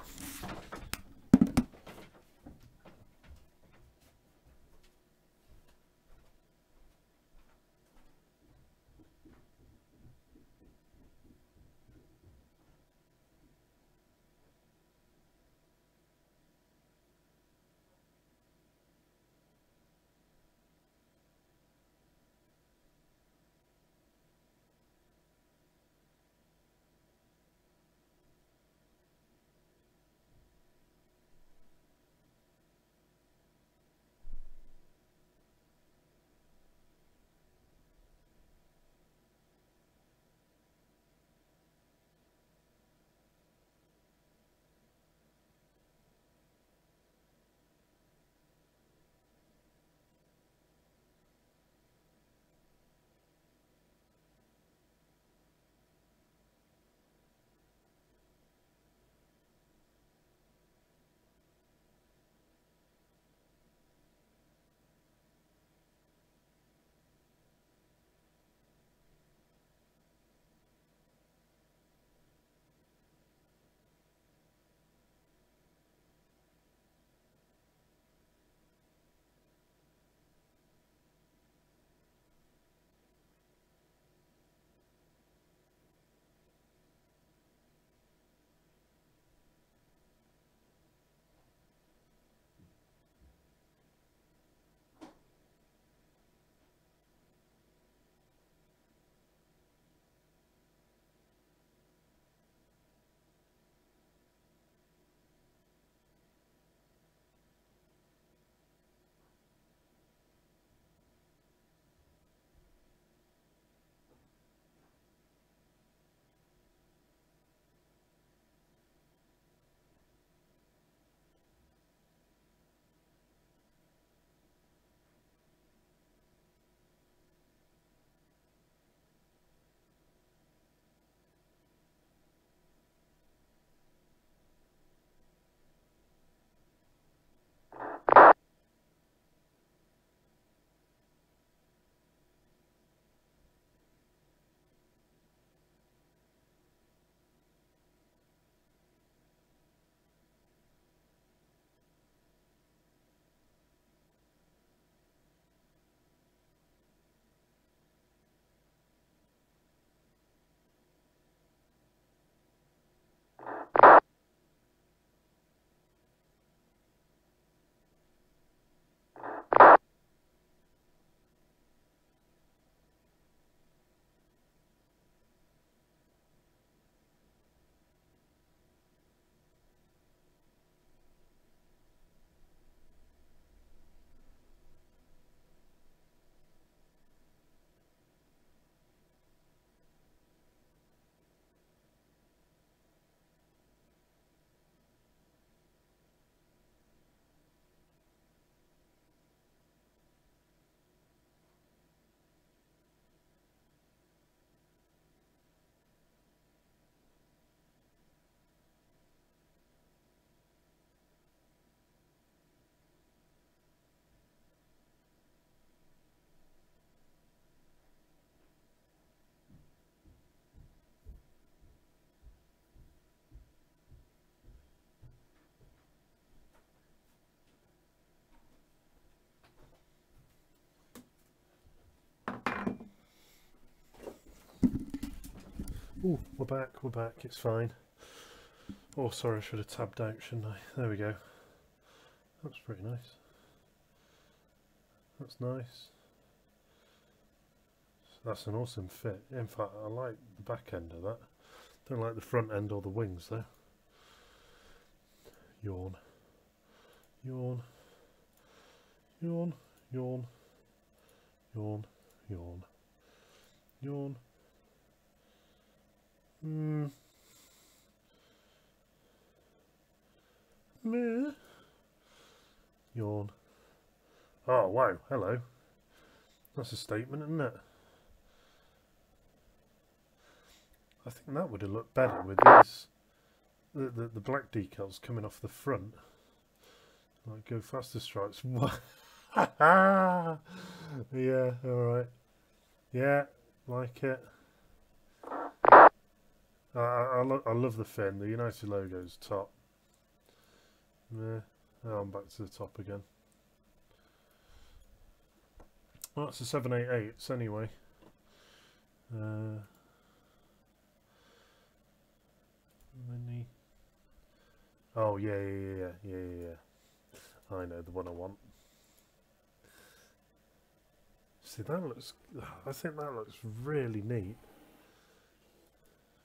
Ooh, we're back, it's fine. Oh, sorry, I should have tabbed out, shouldn't I? There we go. That's pretty nice. That's nice. That's an awesome fit. In fact, I like the back end of that. Don't like the front end or the wings though. Yawn. Yawn. Yawn. Yawn. Yawn. Yawn. Yawn. Meh. Yawn. Oh wow, hello. That's a statement, isn't it? I think that would have looked better with these the black decals coming off the front. Like go faster stripes. Yeah, alright. Yeah, like it. I love the fin. The United logo's top. Yeah, oh, I'm back to the top again. Well, that's a 788s anyway. Mini. Oh yeah. I know the one I want. See, that looks. I think that looks really neat.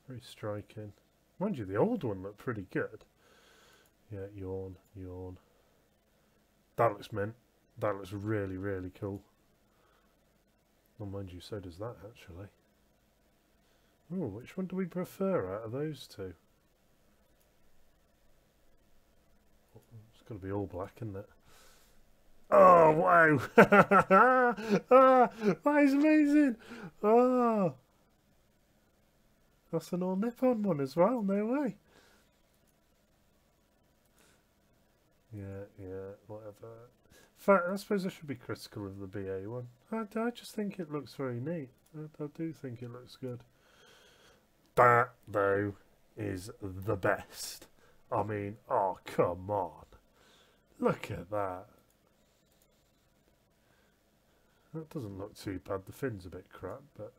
Very striking. Mind you, the old one looked pretty good. Yeah, yawn. That looks mint. That looks really, really cool. Well, mind you, so does that actually. Oh, which one do we prefer out of those two? It's got to be all black, isn't it? Oh, wow! Ah, that is amazing! Oh! That's an all Nippon one as well, no way! Yeah, whatever. In fact, I suppose I should be critical of the BA one. I just think it looks very neat. I do think it looks good. That, though, is the best. I mean, oh, come on. Look at that. That doesn't look too bad. The fin's a bit crap, but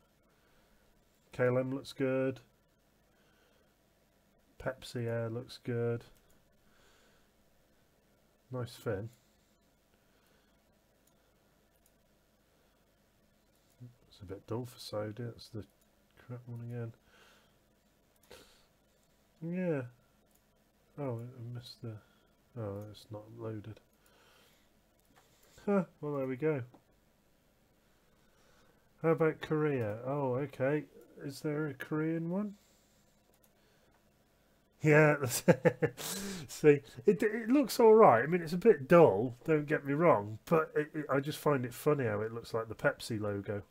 KLM looks good. Pepsi Air looks good. Nice fin. It's a bit dull for Saudi. That's the crap one again. Yeah. Oh, I missed the... Oh, it's not loaded. Huh, well there we go. How about Korea? Oh, okay. Is there a Korean one? Yeah, see, it looks alright. I mean, it's a bit dull, don't get me wrong, but I just find it funny how it looks like the Pepsi logo.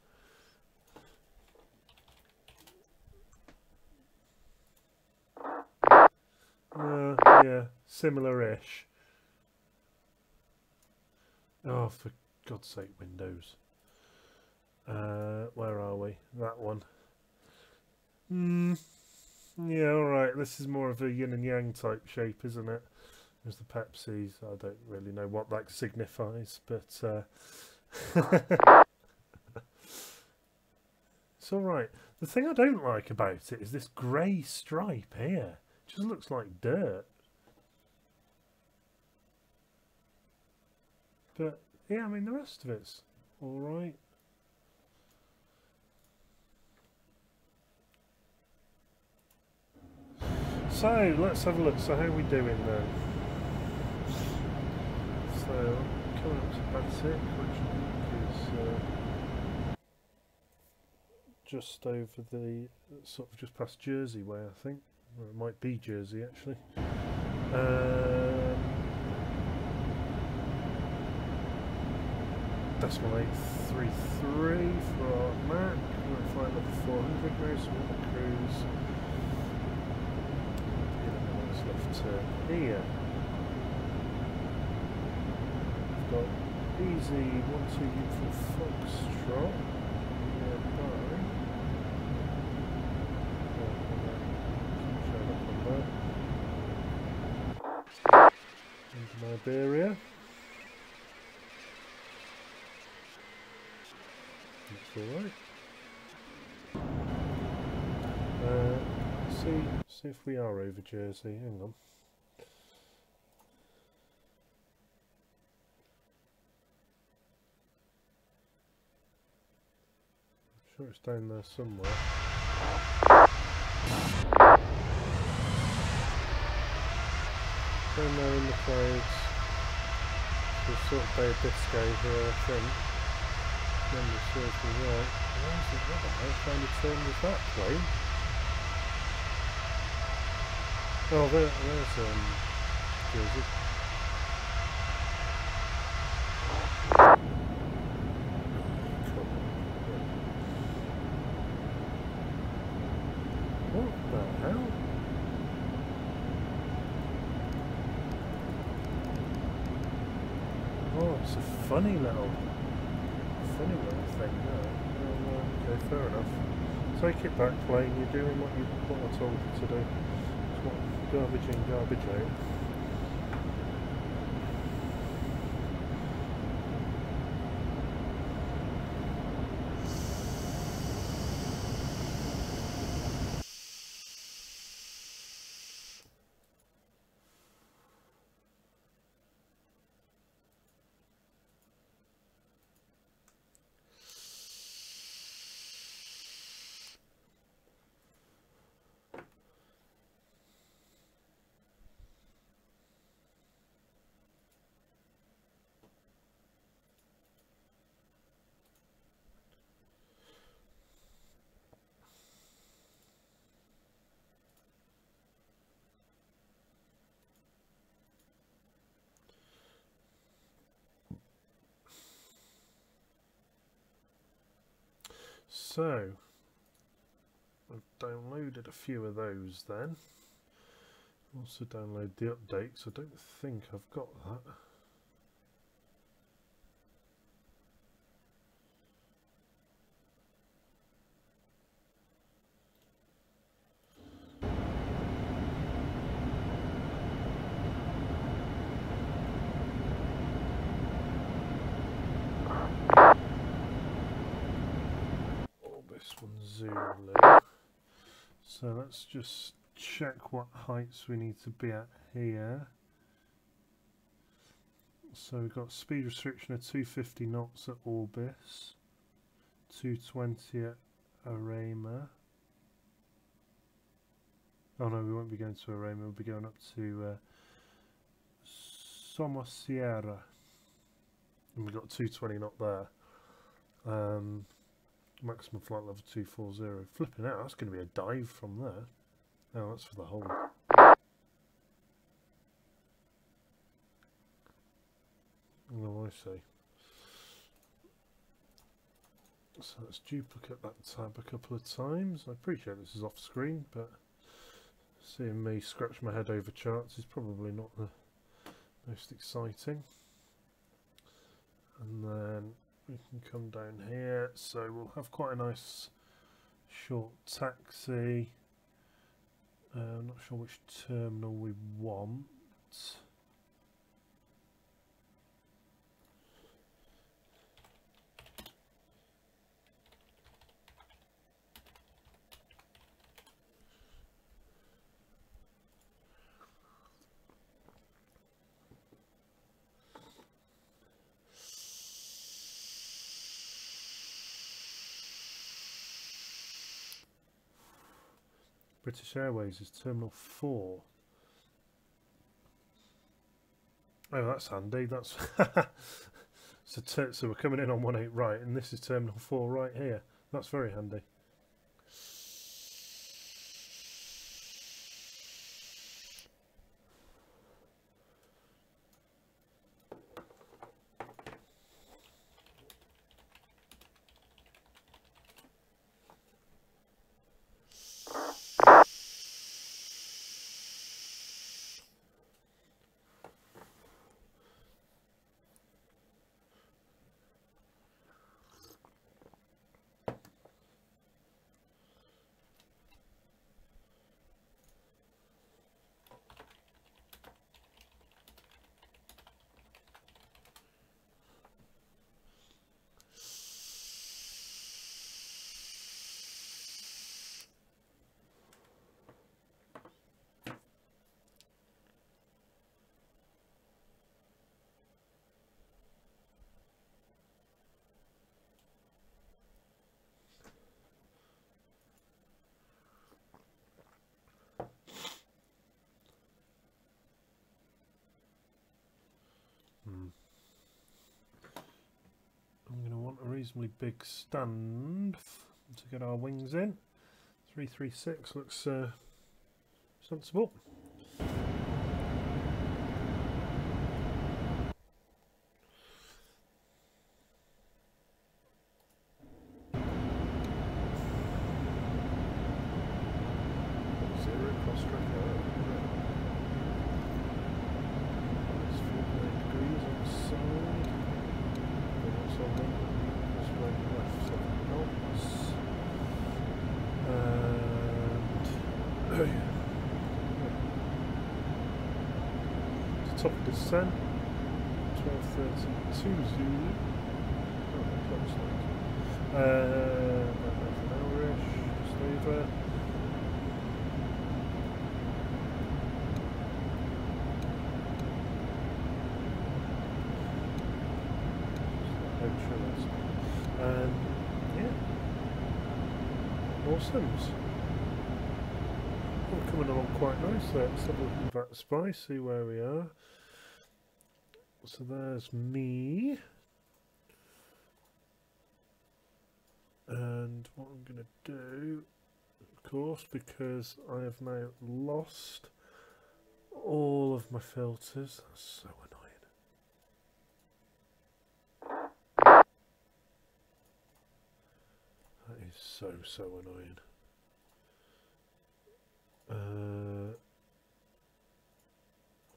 Yeah, similar-ish. Oh, for God's sake, Windows. Where are we? That one. Yeah, alright. This is more of a yin and yang type shape, isn't it? There's the Pepsis. I don't really know what that signifies, but it's alright. The thing I don't like about it is this grey stripe here. It just looks like dirt. But, yeah, I mean, the rest of it's alright. So, let's have a look. So, how are we doing then? So, coming up to VATSIM, which I think is just over the, sort of just past Jersey way, I think. Or it might be Jersey, actually. Decimal 833 for our Mac. We're flying level 400 now, so we're on the cruise. Left to here. We've got easy 1-2 for Foxtrot nearby. Into Iberia. That's alright. see if we are over Jersey. Hang on. I'm sure it's down there somewhere. Down there in the clouds. So sort of Bay of Biscay here, I think. Memory serves me right. Where is it? What the hell kind of turn was that plane? Oh, there's Jersey. What the hell? Oh, it's a funny little thing there. Okay, fair enough. Take it back, plane. You're doing what I told you to do. It's what garbage in, garbage out. So, I've downloaded a few of those then. Also download the updates. I don't think I've got that. This one's Zulu. So let's just check what heights we need to be at here. So we've got speed restriction of 250 knots at Orbis, 220 at Arema. Oh no, we won't be going to Arema, we'll be going up to Somosierra. And we've got 220 knot there. Maximum flight level 240. Flipping out, that's going to be a dive from there. Oh, that's for the hold. Oh, I see. So let's duplicate that tab a couple of times. I appreciate this is off screen, but seeing me scratch my head over charts is probably not the most exciting. And then we can come down here, so we'll have quite a nice short taxi. I'm not sure which terminal we want. British Airways is Terminal 4. Oh, that's handy. That's so we're coming in on 18 right, and this is Terminal 4 right here. That's very handy. reasonably big stand to get our wings in. 336 looks sensible. Top of descent, 1232 Zulu. Oh, that looks like. About half an hour-ish, just over. Yeah. Awesomes. We're coming along quite nicely. Let's have a look at that spy, see where we are. So there's me. And what I'm going to do, of course, because I have now lost all of my filters. That's so annoying. That is so annoying. I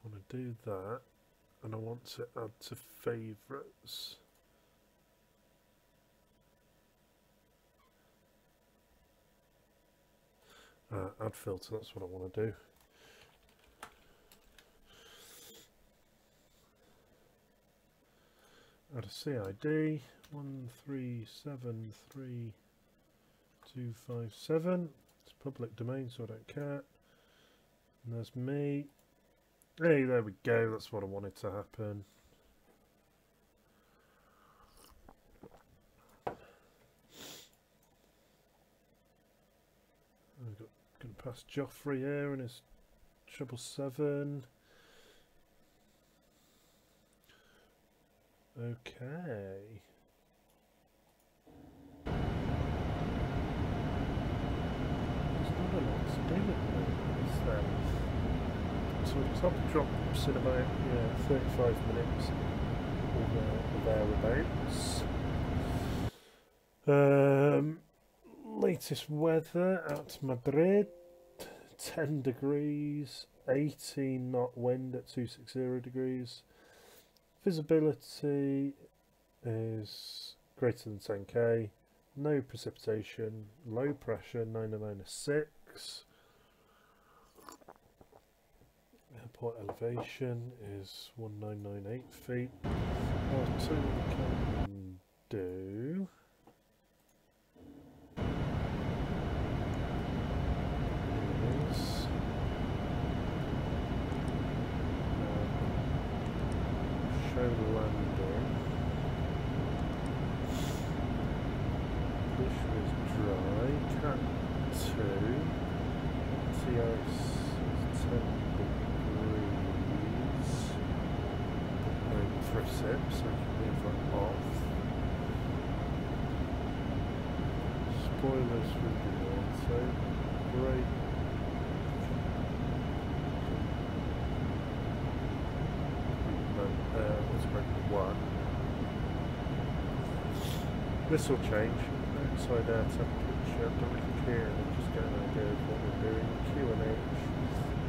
want to do that, and I want to add to favourites. Add filter, that's what I want to do. Add a CID 1373257. It's public domain, so I don't care. And there's me. Hey, there we go. That's what I wanted to happen. I'm going to pass Joffrey here and his 777. Okay. There's not a lot to do at the moment, is there? So the top drops in about 35 minutes or thereabouts. Latest weather at Madrid, 10 degrees, 18 knot wind at 260 degrees. Visibility is greater than 10k, no precipitation, low pressure 996. Airport elevation is 1998 feet. What we can do is show landing. This is dry. Cat 2. TIS is 10 degrees. For a sip, so I can leave that off. Spoilers revealed, so great. Let's break the 1. This will change. Outside air temperature, don't really care, and just get an idea of what we're doing. QNH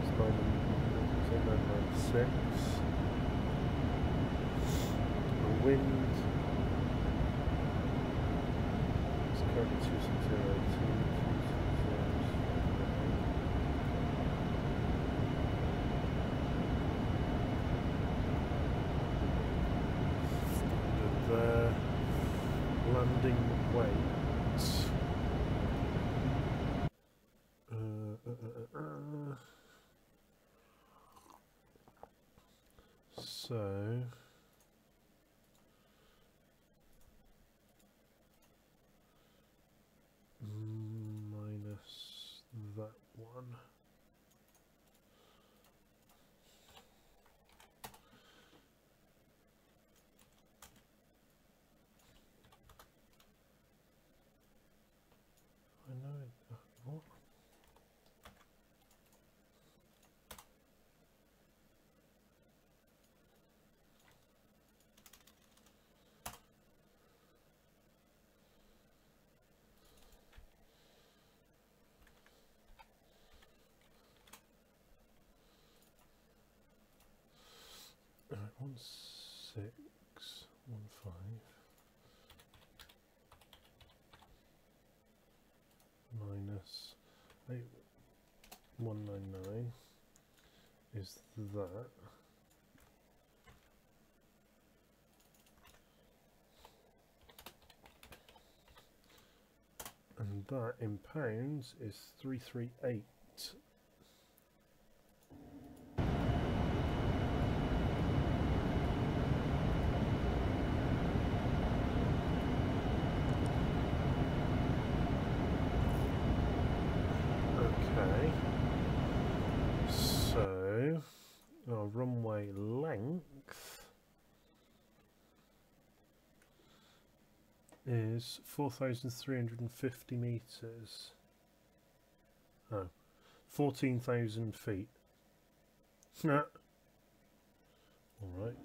is 996. The wind is currently 260. Landing weights. So minus that one. 1615 minus 8199 is that. And that in pounds is 338. Okay. So our runway length is 4,350 meters. Oh, 14,000 feet. Nah. All right.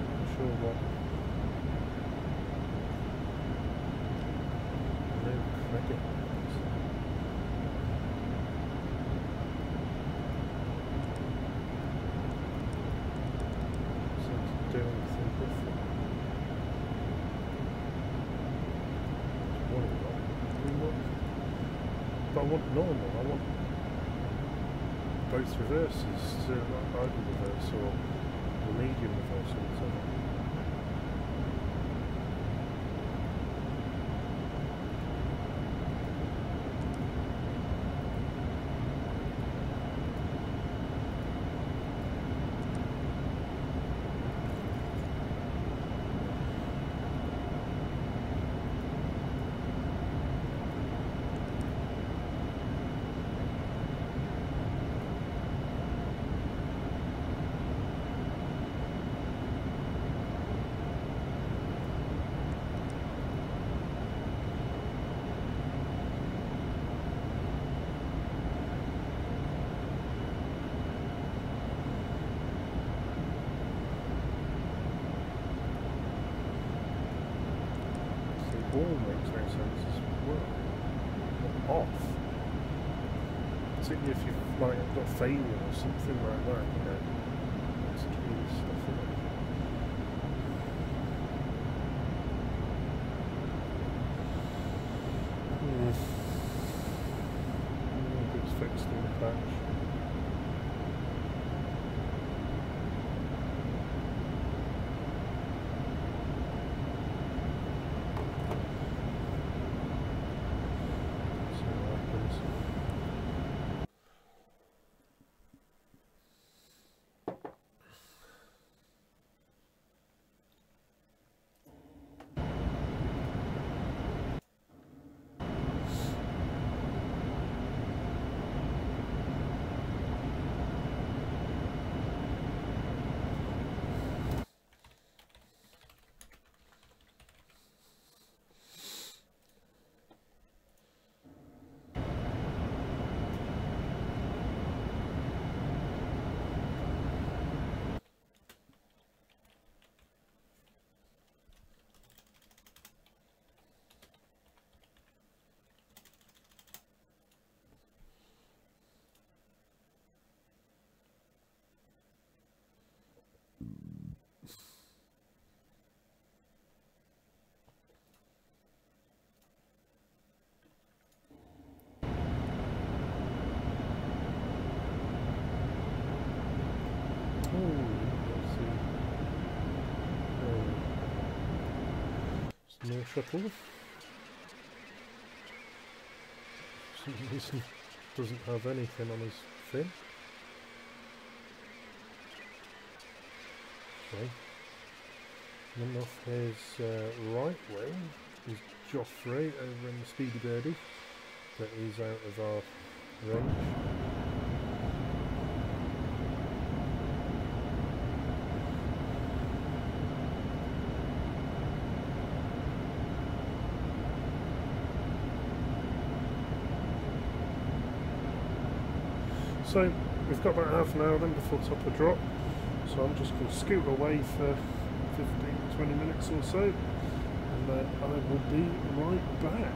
Not sure what. No credit. Do anything different. But I want normal. I want both reverses, so either reverse or the medium reverse or whatever. All makes no sense as well. Off. Particularly if you've like got failure or something like that, you know. It's key stuff, isn't it? It's fixed in the patch. No shuttle. For some reason doesn't have anything on his fin. Okay. Then off his right wing is Joffrey over in the Speedy Birdie, but he's out of our range. So we've got about half an hour then before top of drop, so I'm just going to scoot away for 15-20 minutes or so, and I will be right back.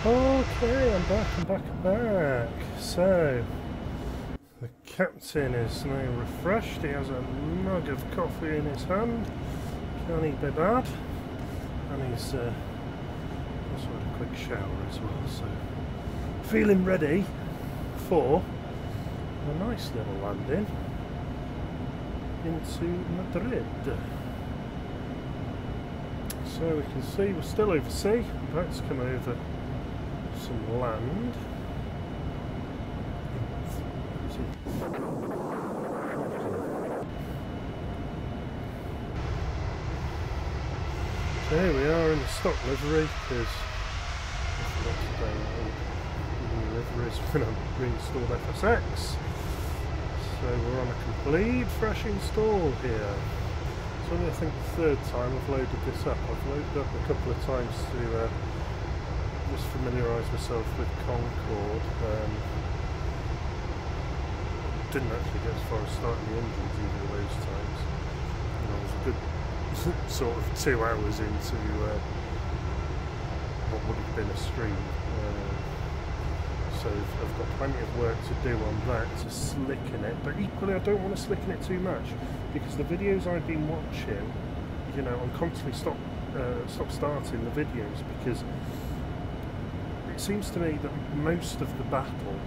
Okay, I'm back. So, the captain is now refreshed. He has a mug of coffee in his hand. Can he be bad? And he's also had a quick shower as well. So, feeling ready for a nice little landing into Madrid. So we can see we're still over sea, about to come over some land. So here we are in the stock livery, because I forgot to bring liveries when I reinstalled FSX. So we're on a complete fresh install here. It's only I think the third time I've loaded this up. I've loaded up a couple of times to just familiarise myself with Concorde. Didn't actually get as far as starting the engines either of those times. And I was a good sort of 2 hours into what would have been a stream. So I've got plenty of work to do on that to slicken it, but equally I don't want to slicken it too much, because the videos I've been watching, you know, I'm constantly stop starting the videos, because it seems to me that most of the battle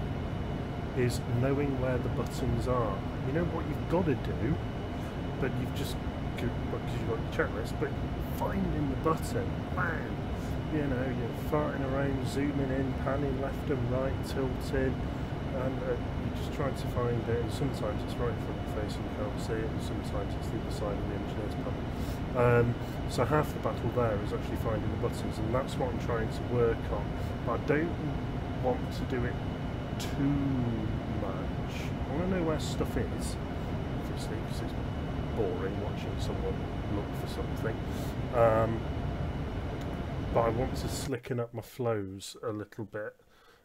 is knowing where the buttons are. You know what you've got to do, but you've just, because you've got your checklist, but finding the button, bang! You know, you're farting around, zooming in, panning left and right, tilting, and you're just trying to find it, and sometimes it's right in front of your face and you can't see it, and sometimes it's the other side of the engineer's panel. So half the battle there is actually finding the buttons, and that's what I'm trying to work on. But I don't want to do it too much. I want to know where stuff is, obviously, because it's boring watching someone look for something. But I want to slicken up my flows a little bit.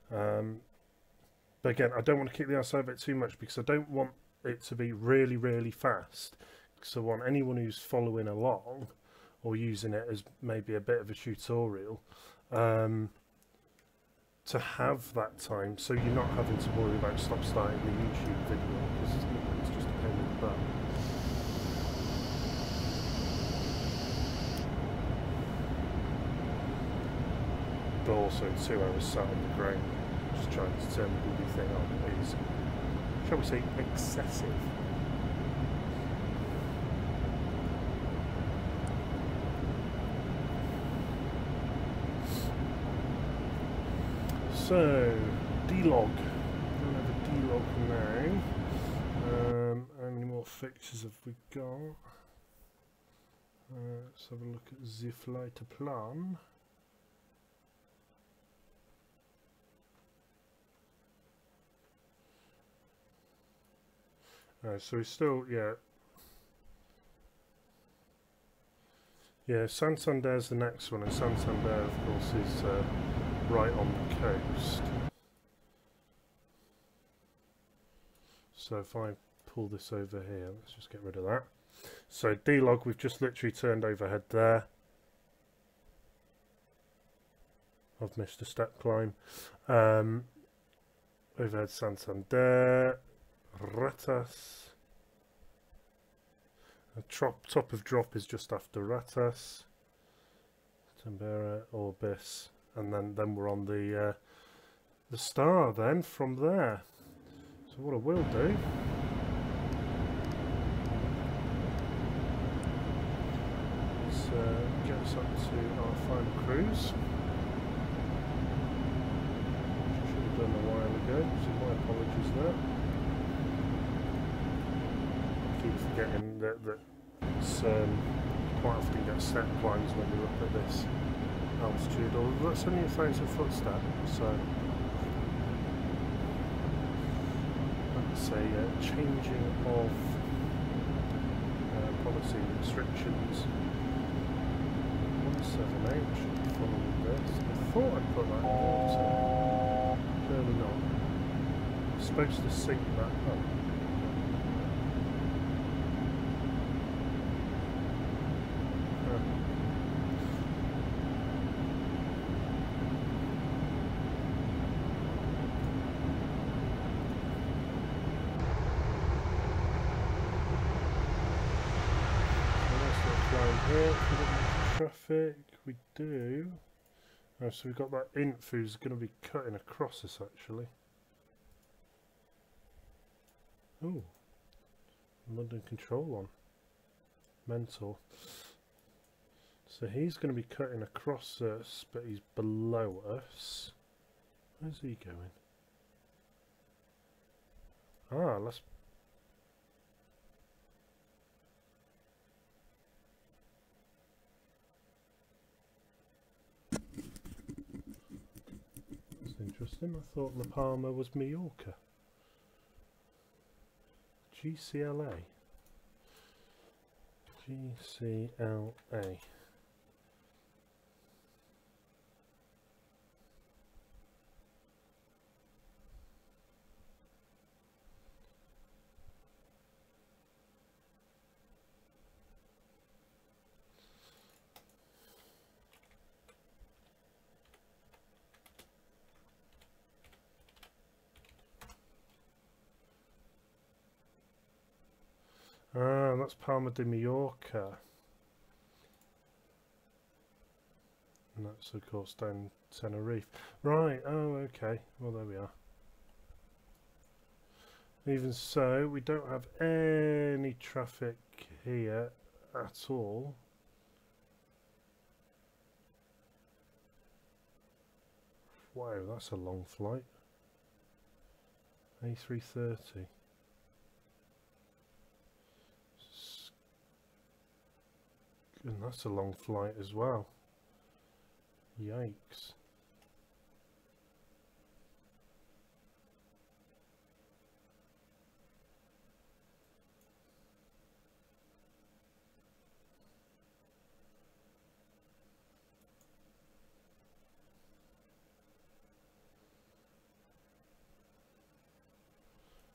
But again, I don't want to keep the outside of it too much, because I don't want it to be really, really fast. Because I want anyone who's following along or using it as maybe a bit of a tutorial to have that time, so you're not having to worry about starting the YouTube video, because it's just a pain in the butt. But also 2 hours sat on the ground just trying to turn the bloody thing on is, shall we say, excessive. So, D-log. We'll have a D-log now. How many more fixes have we got? Let's have a look at the flight plan. So we're still, Santander's the next one, and Santander, of course, is right on the coast. So if I pull this over here, let's just get rid of that. So D-log, we've just literally turned overhead there. I've missed a step climb. Overhead Santander. Ratas. The top of drop is just after Ratas. Tambera, Orbis, and then we're on the star then from there. So what I will do is get us up to our final cruise. Should have done a while ago, so my apologies there. Keep forgetting that it's quite often get set climbs when you're up at this altitude, although that's only 1,000-foot step, so that's a changing of policy restrictions. 178 should be following this. I thought I'd put that in water, clearly not. It's supposed to sync that up. it. We got much traffic. We do. Oh, so we've got that inf who's going to be cutting across us actually. Oh, London control on. Mental. So he's going to be cutting across us, but he's below us. Where's he going? Ah, let's... That's interesting. I thought La Palma was Mallorca. GCLA. GCLA. Ah, that's Palma de Mallorca. And that's of course down Tenerife. Right, oh okay. Well there we are. Even so, we don't have any traffic here at all. Wow, that's a long flight. A330. And that's a long flight as well. Yikes.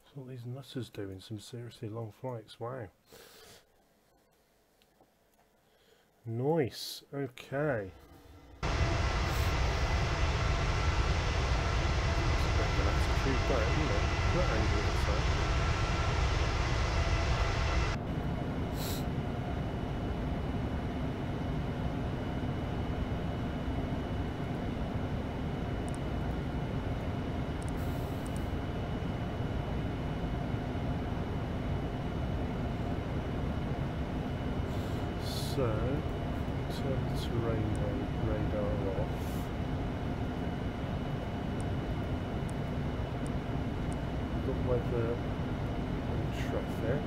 That's what these nutters doing, some seriously long flights, wow. Nice, okay. So, turn the terrain radar off. We've got weather and traffic.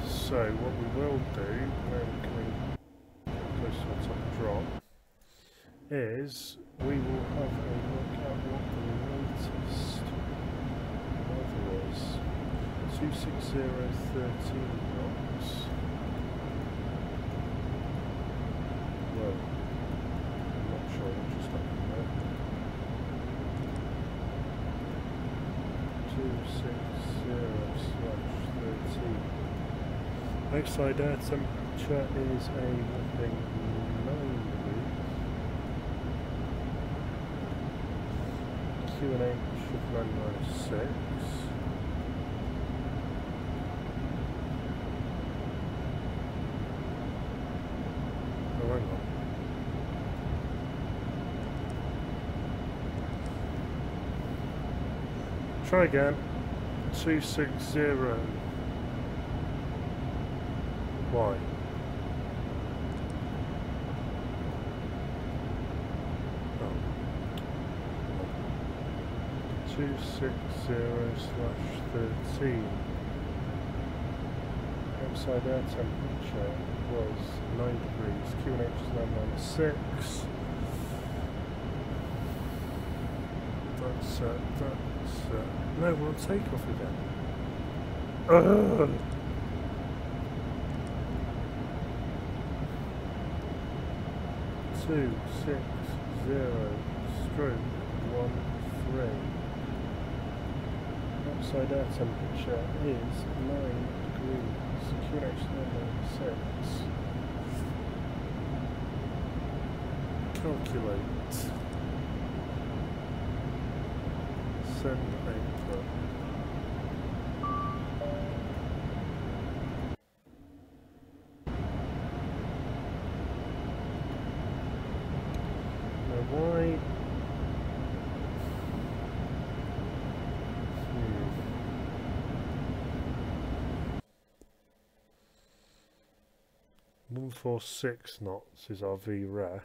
So what we will do, when we're coming close to the top drop, is we will have a look at what the latest weather is. 26013 knots. Well, I'm not sure what just happened there. 260/13. Outside air temperature is a whopping 9 degrees. QNH of 996. Try again. 260. Why? Oh. 260/13. Outside air temperature was 9 degrees. QNH is 996. That's no, we're on takeoff again. 260/13. Outside air temperature is 9 degrees. QNH 996. Calculate. Send output. right. 146 knots is our VREF.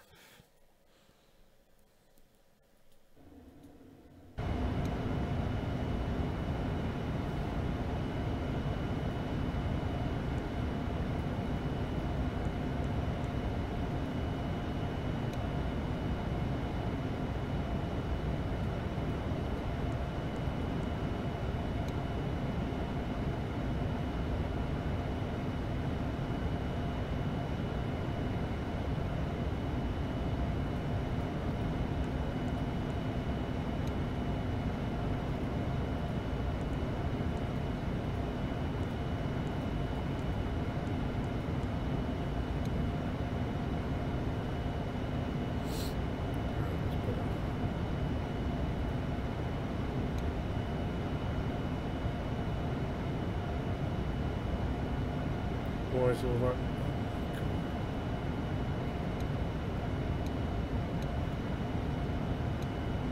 Why is all that?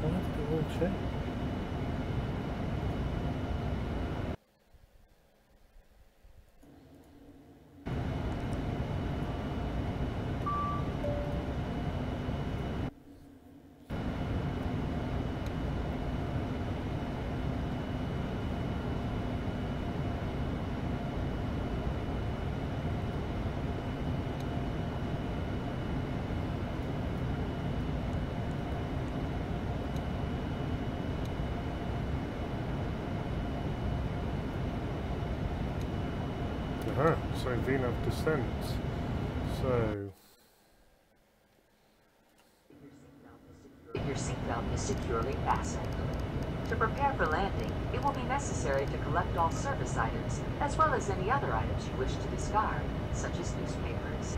Why did it all change? So VNAV descent. So Your seatbelt is securely fastened. To prepare for landing, it will be necessary to collect all service items, as well as any other items you wish to discard, such as newspapers.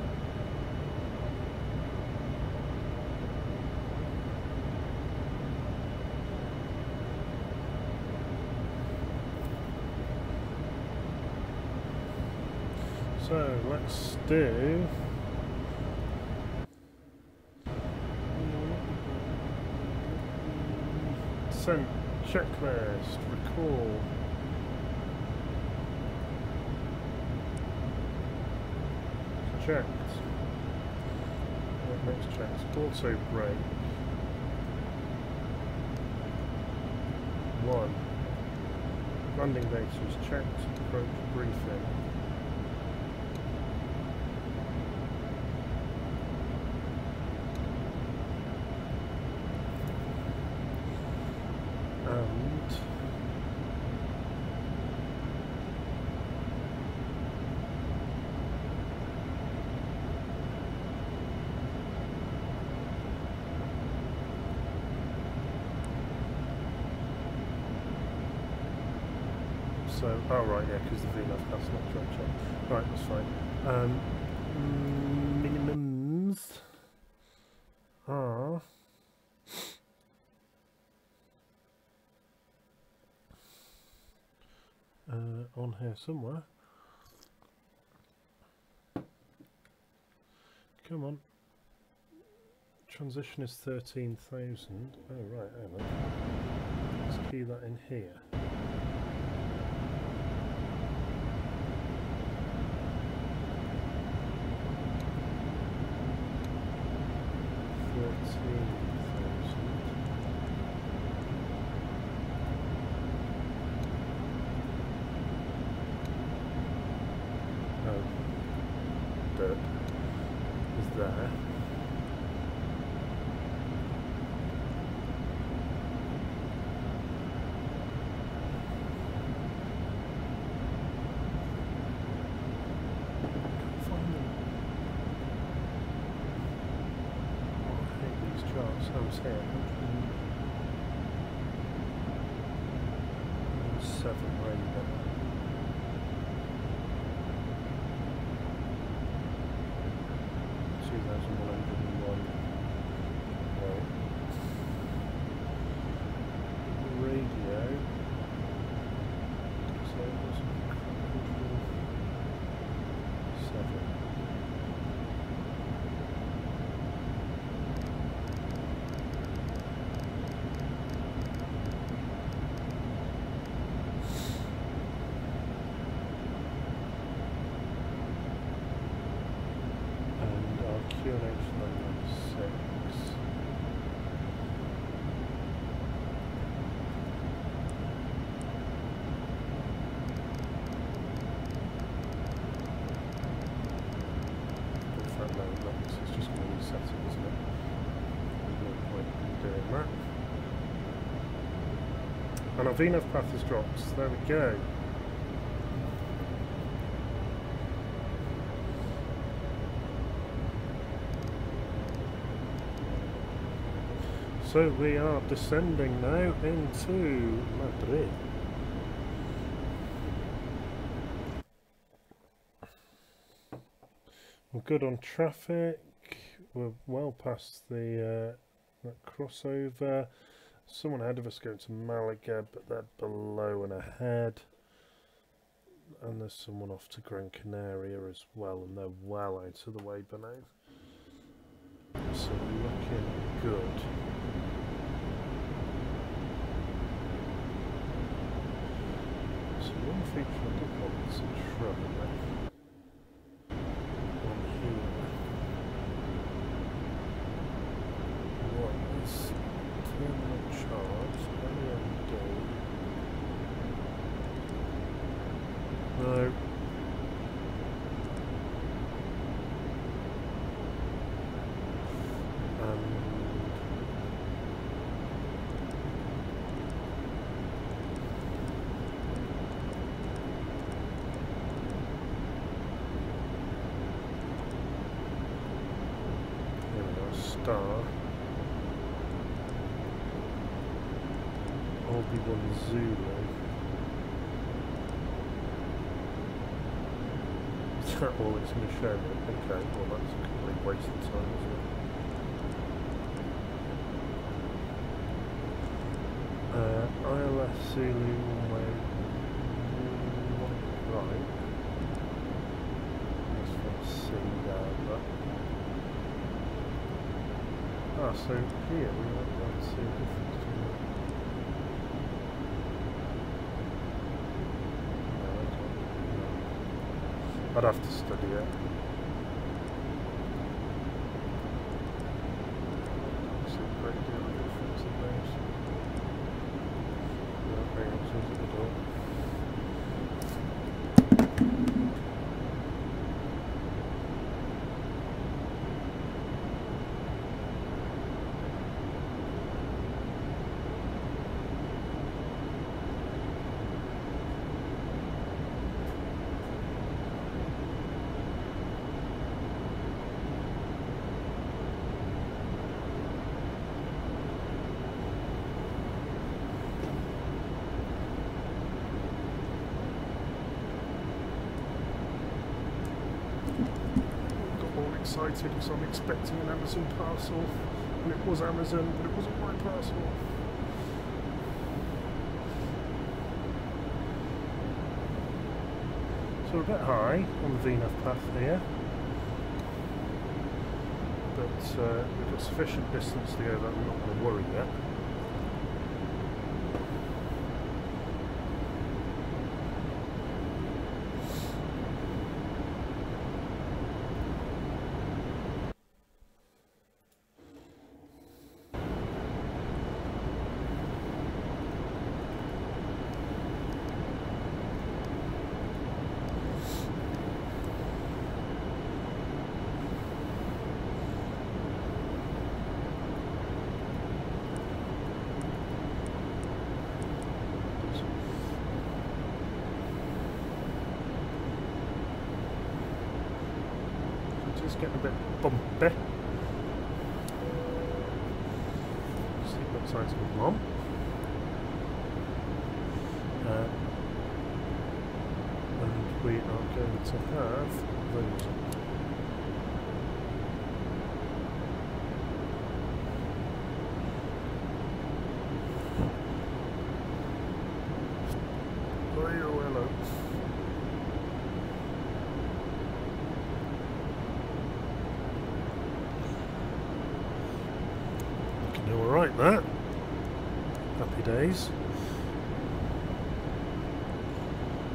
So let's do descent checklist, recall. Checked. What next checks? Auto brake. 1. Landing data is checked. Approach briefing. So, oh right, yeah, because the VNAV that's not direct check. Right, that's fine. Minimums are on here somewhere. Come on. Transition is 13,000. Oh right, hang on. Let's key that in here. QNH996. In fact, no, it's just going to reset it, isn't it? There's no point in doing that. And our VNAV path has dropped. There we go. So we are descending now into Madrid. We're good on traffic. We're well past the that crossover. Someone ahead of us going to Malaga, but they're below and ahead. And there's someone off to Gran Canaria as well, and they're well out of the way below. So we're looking good. So one feature I did want some trouble with. On here. What is terminal charge? LEMD. No. Star. Obi-Wan Zulu. Is that all it's going to show me? Okay, well that's a complete waste of time, isn't it? ILS Zulu one-way right. Just want to see that. Ah, so here we might be able to see a difference between them. No, I'd have to study it. I see a great deal of difference in those. Very much into the door. Excited because I'm expecting an Amazon parcel, and it was Amazon, but it wasn't my parcel. So we're a bit high on the VNAV path here, but we've got sufficient distance to go that I'm not going to worry yet. It's getting a bit bumpy. Seatbelt signs come on. And we are going to have those. Hello. Alright, that. Happy days.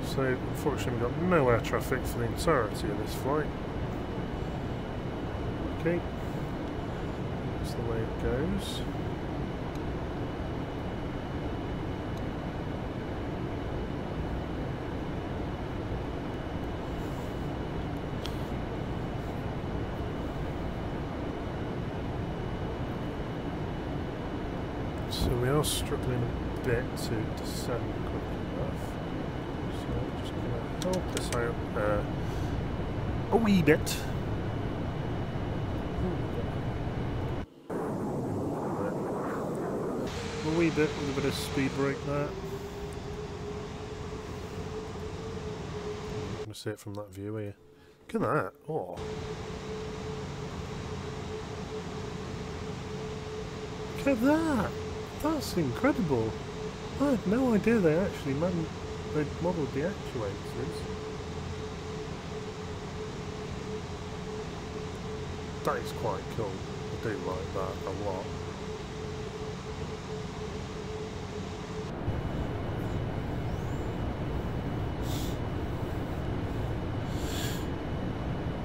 So, unfortunately, we've got no air traffic for the entirety of this flight. okay. That's the way it goes. So we are struggling a bit to descend quick enough. So I'm just going to help this out a wee bit. A wee bit with a bit of speed brake there. I'm going to see it from that view here. Look at that. Oh. Look at that. That's incredible. I had no idea they actually modelled the actuators. That is quite cool. I do like that a lot.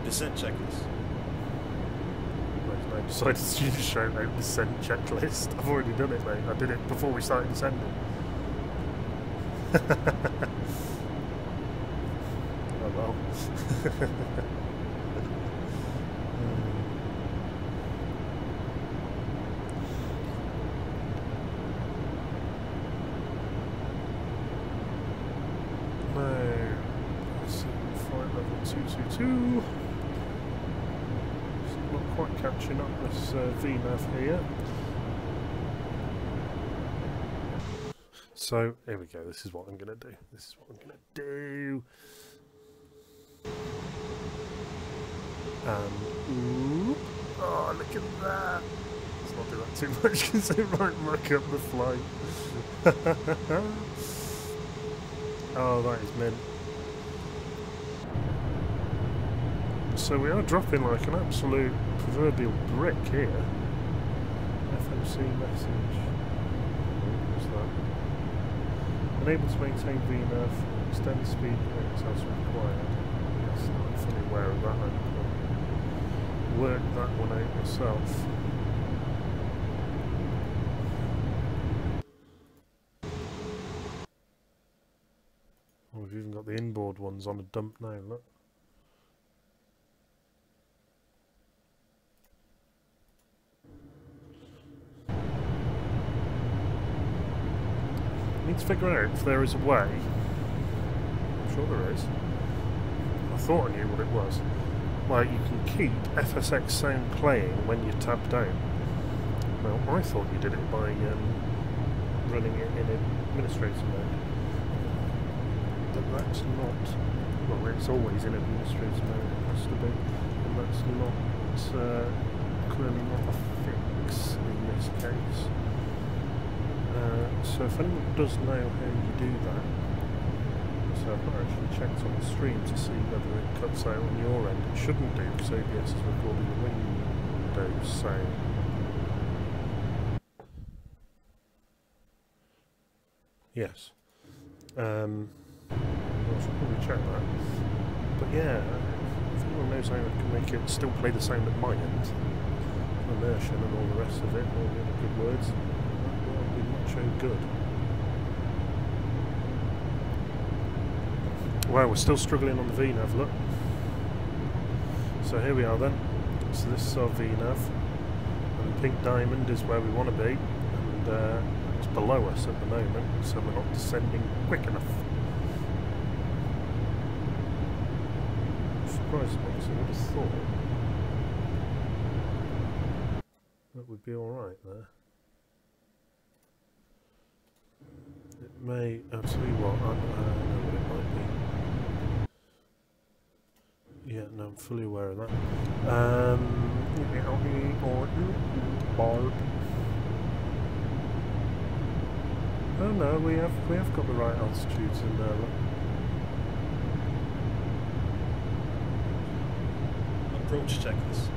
Descent checklist. I decided to shout out descent checklist. I've already done it, mate. I did it before we started descending. Oh well. No. Flight level 222. Not quite catching up this VNAV here. So here we go. This is what I'm going to do. This is what I'm going to do. And ooh, oh, look at that! Let's not do that too much because it might muck up the flight. Oh, that is mint. So we are dropping like an absolute proverbial brick here. FMC message. What's that? Unable to maintain VNAV, extend speed brakes as required. Yes, I'm fully aware of that. I've worked that one out myself. Oh, we've even got the inboard ones on a dump now, look. I need to figure out if there is a way. I'm sure there is. I thought I knew what it was. Like, you can keep FSX sound playing when you're tabbed out. Well, I thought you did it by running it in administrator mode. But that's not. Well, it's always in administrator mode, it has to be. And that's not clearly not a fix in this case. So if anyone does know how you do that, so I've not actually checked on the stream to see whether it cuts out on your end. It shouldn't do because ABS is recording the Windows sound. Yes. I should probably check that. But yeah, if anyone knows how I can make it still play the sound at my end, immersion and all the rest of it, all the other good words, so good. Wow, we're still struggling on the VNAV, look. So here we are then. So this is our VNAV. And pink diamond is where we want to be. And it's below us at the moment, so we're not descending quick enough. Surprised me, so I would have thought that would be alright there. It may, I'll tell you what, I know what it might be. Yeah, no, I'm fully aware of that. Oh no, we have got the right altitudes in there, look. Approach checklist.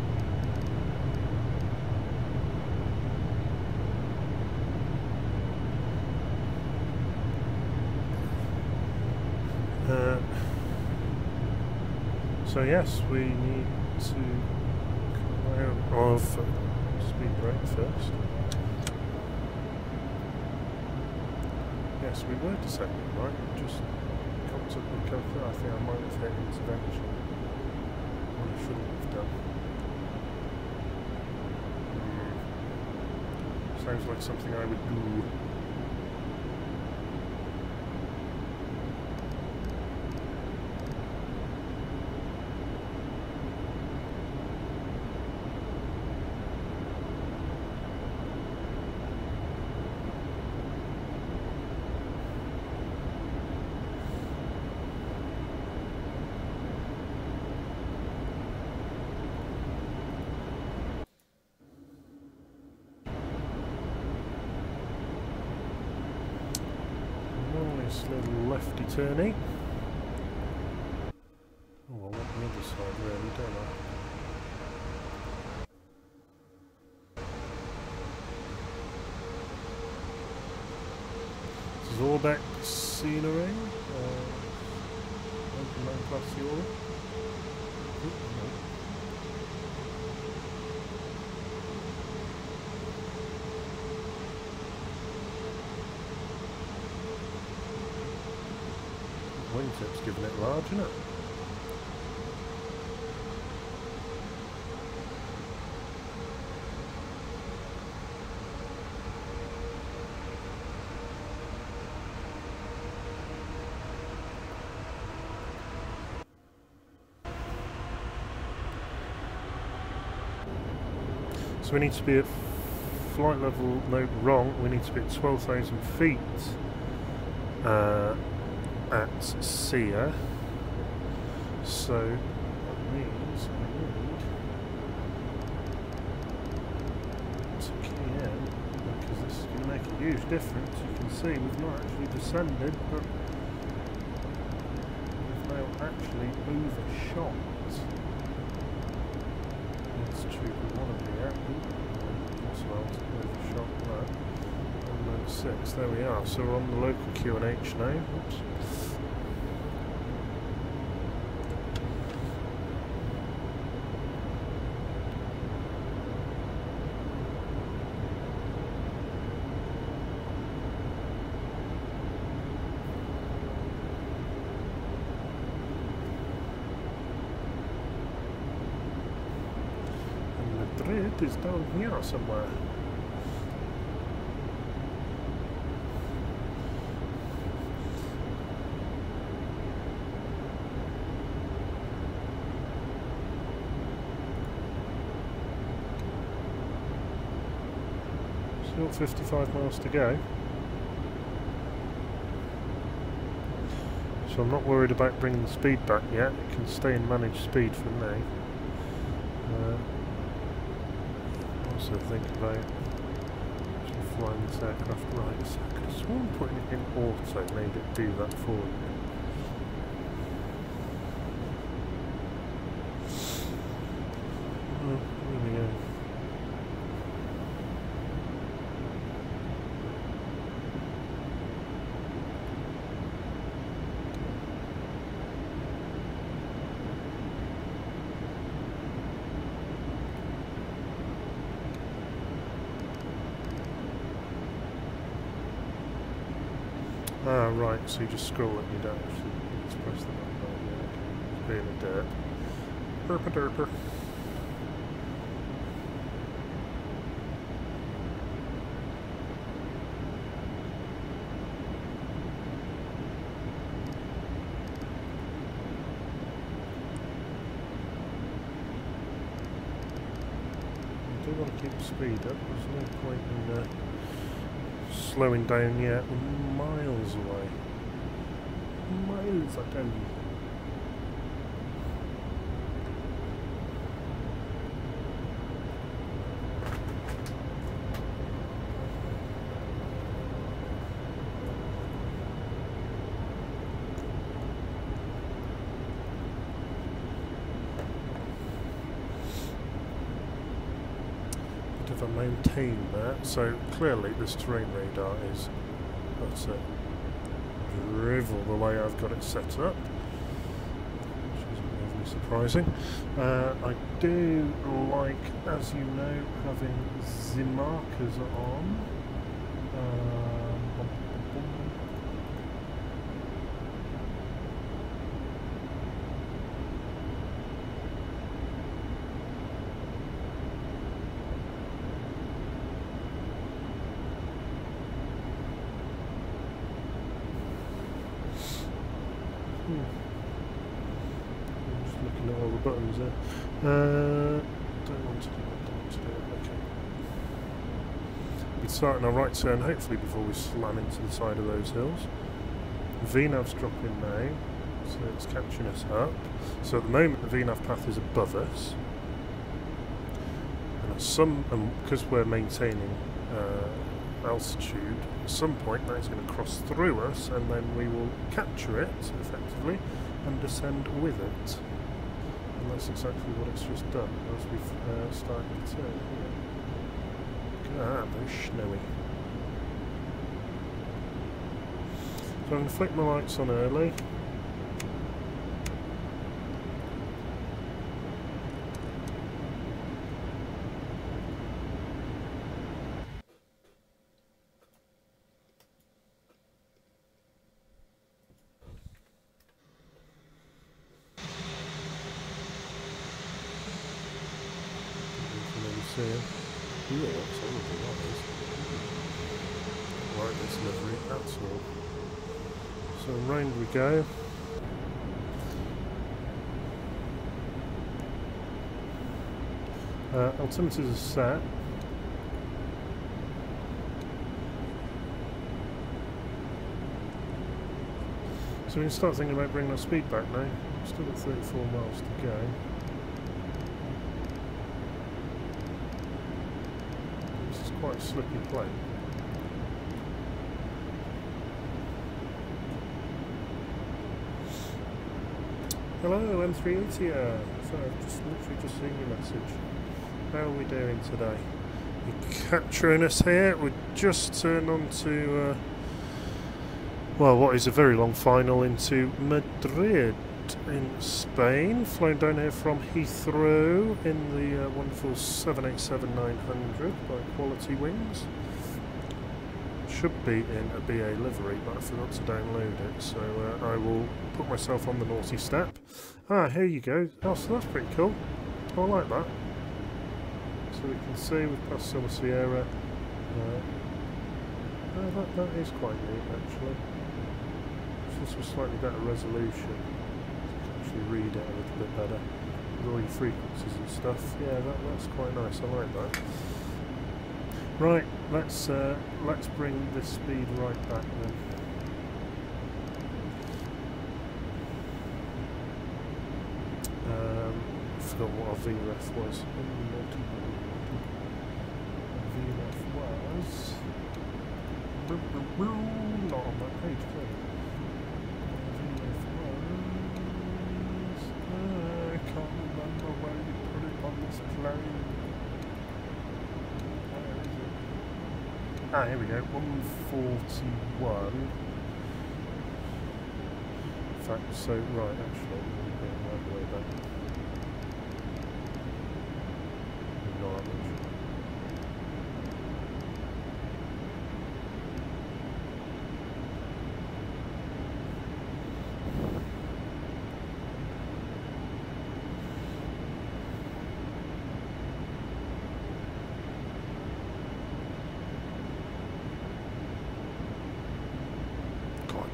So yes, we need to of speed brake first. Yes, we were descending, right? Just constantly go through. I think I might have hit intervention. What I shouldn't have done. Sounds like something I would do. Little lefty turny. Oh, I want the other side really, don't I? Zorbeck scenery. Open past the order. Wingtip's giving it large, isn't it? So we need to be at flight level, no, wrong, we need to be at 12,000 feet. At SEA, so that means I need to key in, because this is going to make a huge difference. You can see we've not actually descended, but we've now actually overshot. It's true, we want to be at, overshot that. 6, there we are, so we're on the local Q&H now. Oops. And Madrid is down here somewhere. Still 55 miles to go, so I'm not worried about bringing the speed back yet. It can stay in managed speed for now. Also think about actually flying this aircraft right, so I could have sworn putting it in auto made it do that for you. Oh, there we go. Ah, right, so you just scroll it and you don't actually just press the button. Yeah, okay. It's being a derp. Derper derper. I do want to keep the speed up, there's no point in slowing down yet. We're miles away. Miles, I tell you. If I maintain that, so clearly this terrain radar is, that's it, drivel the way I've got it set up, which isn't overly surprising. I do like, as you know, having the markers on. Just looking at all the buttons there. Don't want to do it. Okay. We're starting our right turn, hopefully before we slam into the side of those hills. VNAV's dropping now, so it's catching us up. So at the moment the VNAV path is above us. And at some, because we're maintaining altitude, at some point that's going to cross through us, and then we will capture it effectively and descend with it. And that's exactly what it's just done as we've started to turn here. Look at that, very snowy. So I'm going to flick my lights on early. Yeah, absolutely, that is. Right, this livery, that's all. So round we go. Altimeters are set. So we can start thinking about bringing our speed back now. Still got 34 miles to go. Quite a slippy plane. Hello, M380. So I've literally just seen your message. How are we doing today? You're capturing us here. We just turned on to well, what is a very long final into Madrid in Spain. Flown down here from Heathrow in the wonderful 787-900 by Quality Wings. Should be in a BA livery, but I forgot to download it, so I will put myself on the naughty step. Ah, here you go. Oh, so that's pretty cool. I like that. So we can see we've passed Summer Sierra. That is quite neat, actually. This was slightly better resolution. Read it a little bit better with all your frequencies and stuff. Yeah, that's quite nice. I like that. Right, let's bring this speed right back then. I forgot what our VREF was. VREF was not on that page, clearly. I can't remember where you put it on this plane. Where is it? Ah, here we go. 141. In fact, so right, actually, we're going right the way back. Norwich.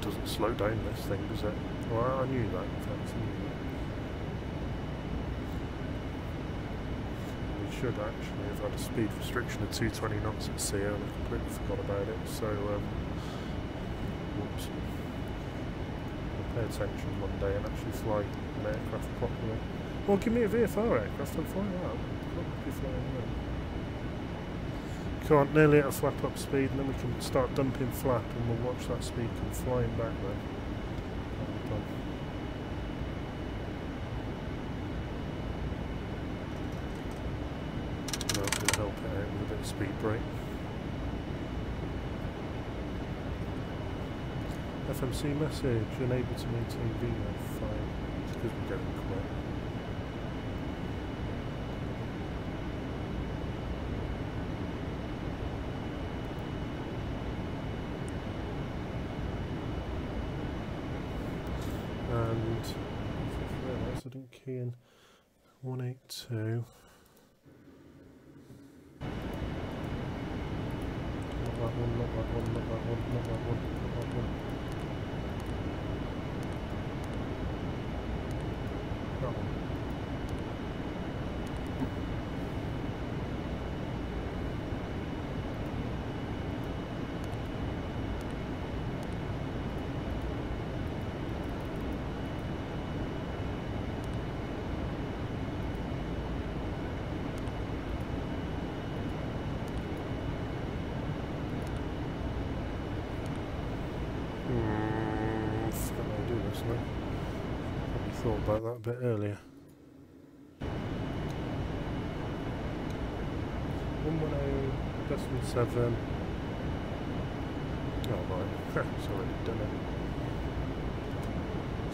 Doesn't slow down this thing, does it? Well, I knew that, in fact, I knew that. We should actually have had a speed restriction of 220 knots at sea, and I completely forgot about it, so, whoops. I'll pay attention one day and actually fly an aircraft properly. Well, give me a VFR aircraft and fly that. I'll be flying that. Can't nearly at a flap up speed, and then we can start dumping flap and we'll watch that speed come flying back then. That will help it out with a bit of speed brake. FMC message, unable to maintain VNAV 5 because we're getting quick. keying 182. Not that one, not that one, not that one, not that one, not that one. That one. Probably thought about that a bit earlier. 110.7. Oh right, it's already done it.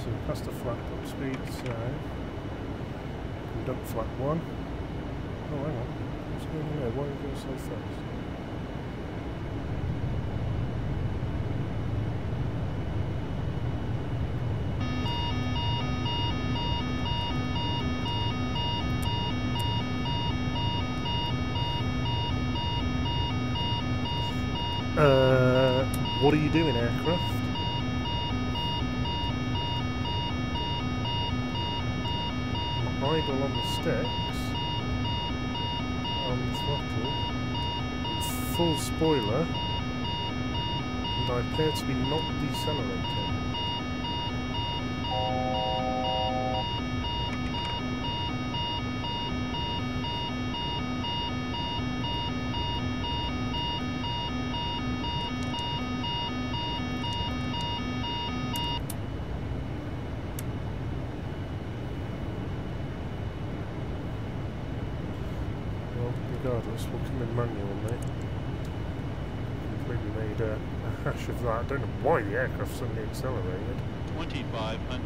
So we passed the flat top speed, so we dump flat 1. Oh hang on, what's going on there? Why are we going so fast? What are you doing, aircraft? I'm idle on the sticks, on the throttle, full spoiler, and I appear to be not decelerating. Regardless, we'll come in manual, mate. Completely made a hash of that. I don't know why the aircraft suddenly accelerated. 2500.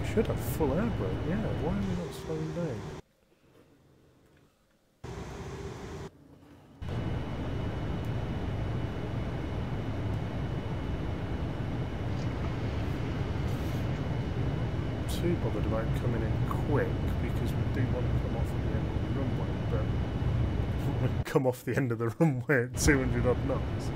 We should have full air brake, yeah. Why are we not slowing down? Too bothered about coming in quick because we do want to come off at the end of the runway, but we come off the end of the runway at 200 odd knots.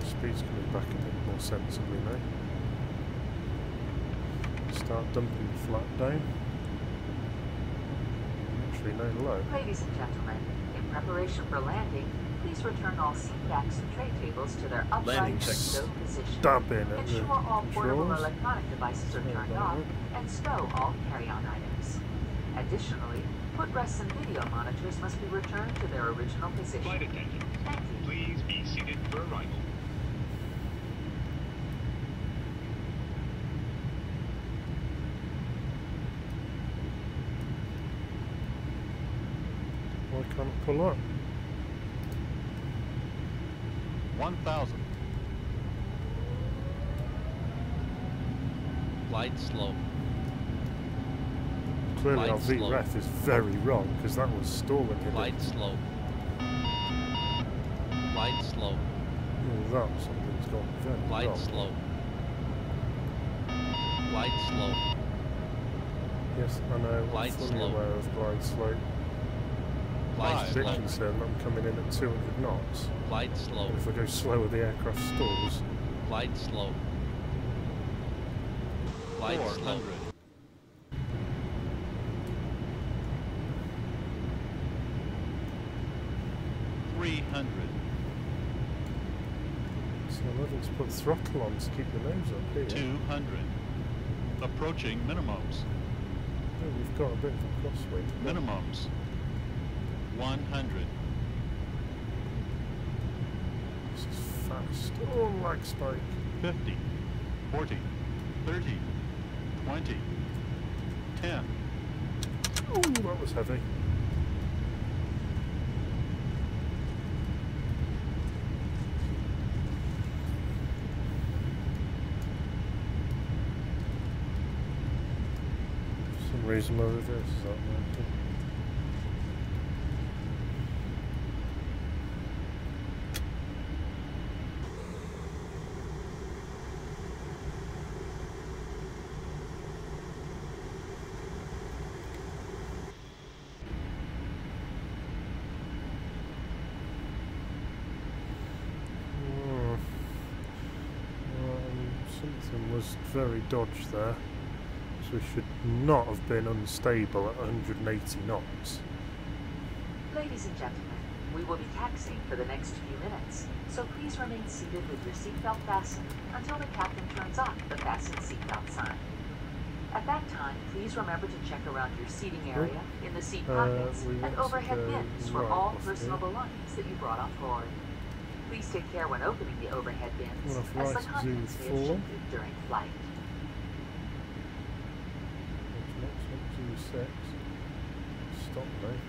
Speed's coming back a bit more sensibly now. Start dumping the flat down. Actually, no low. Ladies and gentlemen, in preparation for landing, please return all seat backs and tray tables to their upright Landing and check. stow position. Stab in at the Ensure all portable controls. electronic devices are turned off and stow all carry-on items. Additionally, footrests and video monitors must be returned to their original position. Flight attendants, Thank you. please be seated for arrival. Why can't it pull up? 1000. Flight slow. Clearly our Flight slow. VREF is very wrong because that was stalling it. Flight slow. Flight slow. That something's gone very Flight wrong. slow. Flight slow. Yes, I know. I'm Flight fully slow. aware of glide slope. Flight I'm a bit slow. concerned that I'm coming in at 200 knots. Flight slow. And if I go slower, the aircraft stalls. Flight slow. Flight slow. 300. So I'm having to put throttle on to keep the nose up here. 200. Approaching minimums. Oh, we've got a bit of a crosswind. Minimums. 100. This is fast. Oh, lag spike. 50. 40. 30. 20. 10. Oh, that was heavy. reason my reverse is not working. Something was very dodged there, so we should not have been unstable at 180 knots. Ladies and gentlemen, we will be taxiing for the next few minutes, so please remain seated with your seatbelt fastened until the captain turns on the fasten seatbelt sign. At that time, please remember to check around your seating area, in the seat pockets, and overhead bins for all personal belongings that you brought on board. Please take care when opening the overhead bins, as the contents may have shifted during flight. Stop there.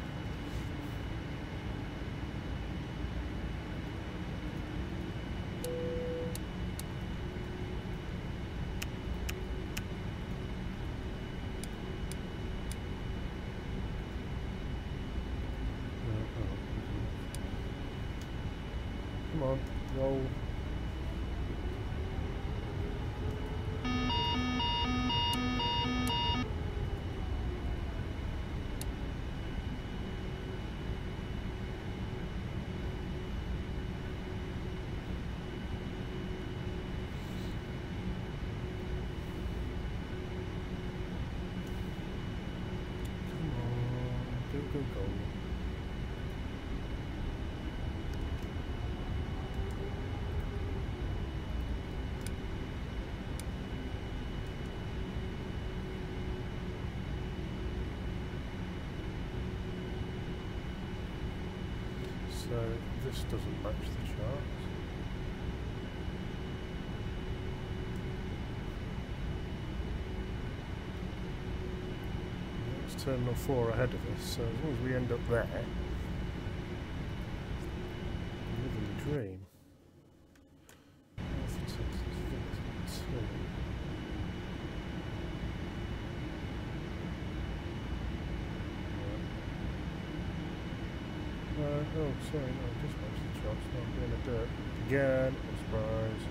Come on, roll. Go. So this doesn't match the charts. It's Terminal 4 ahead of us, so as long as we end up there, living the dream. Oh, sorry, no, just match the charts, no, I'm doing a dirt. Again, surprise.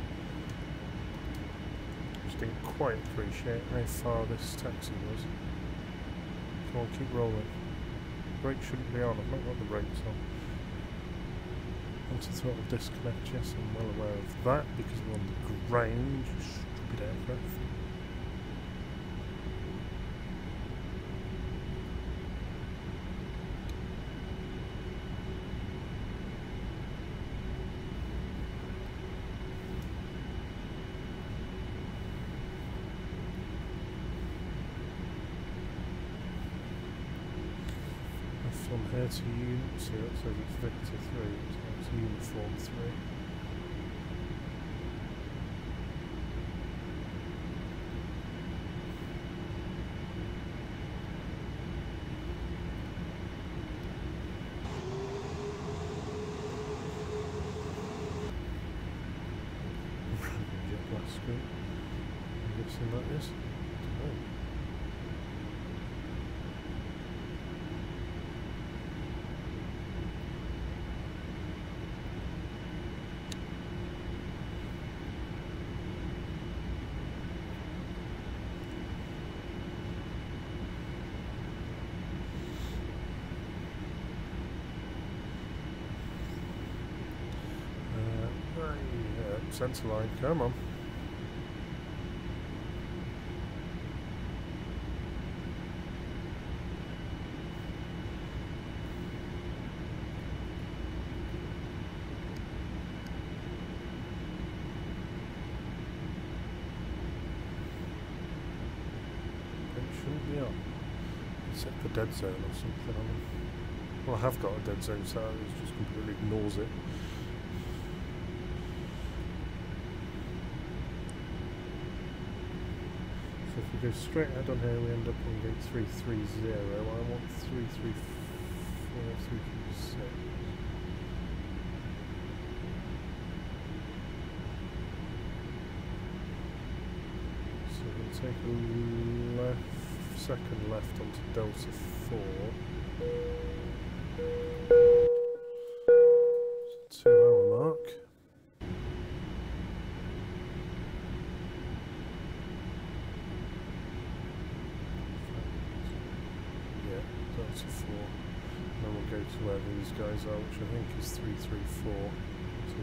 Just didn't quite appreciate how far this taxi was. Come on, keep rolling. Brakes shouldn't be on, I've not got the brakes on. Anti-throttle disconnect, yes, I'm well aware of that because we're on the ground, you stupid aircraft. From here to unit, see that says it's Victor 3, so it's Uniform 3. Random jet blast screen. Have you ever seen like this? I don't know. Centre line, come on. It shouldn't be on. Set the dead zone or something on them. Well, I have got a dead zone set, it just completely ignores it. So if we go straight ahead on here, we end up on gate 330. I want 334, 336. So we'll take a left. second left onto Delta 4. 2-hour mark. Yeah, Delta 4. Then we'll go to where these guys are, which I think is 334. 23.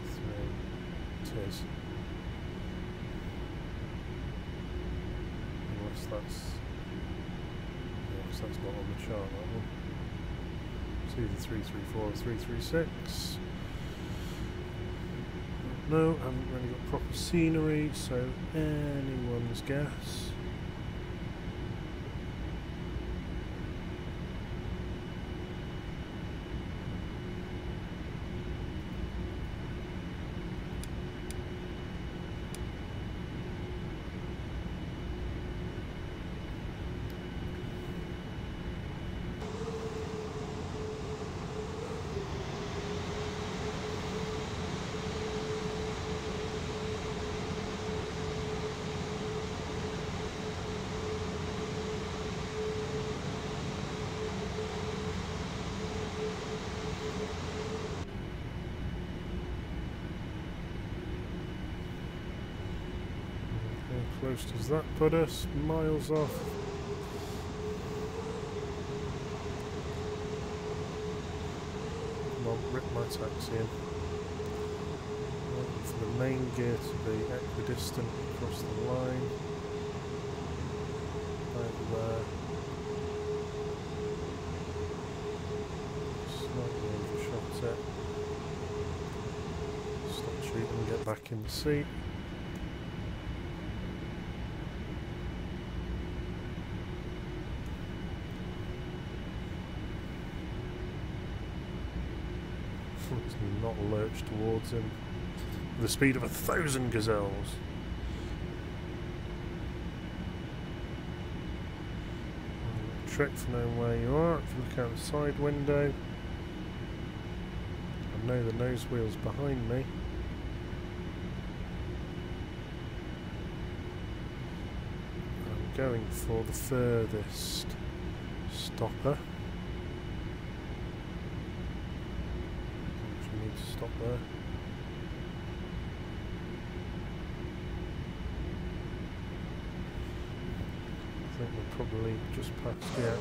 It is. Unless that's... yes, that's not on the chart, that one. It's either 334 or 336. No, haven't really got proper scenery, so anyone's guess. How close does that put us? Miles off. Come on, rip my taxi in. Waiting for the main gear to be equidistant across the line. Over there. Slightly overshot it. Stop shooting and get back in the seat. Let's not lurch towards him with the speed of 1,000 gazelles. Trick for knowing where you are. If you look out the side window, I know the nose wheel's behind me. I'm going for the furthest stopper. Stop there. I think we're probably just past, yeah.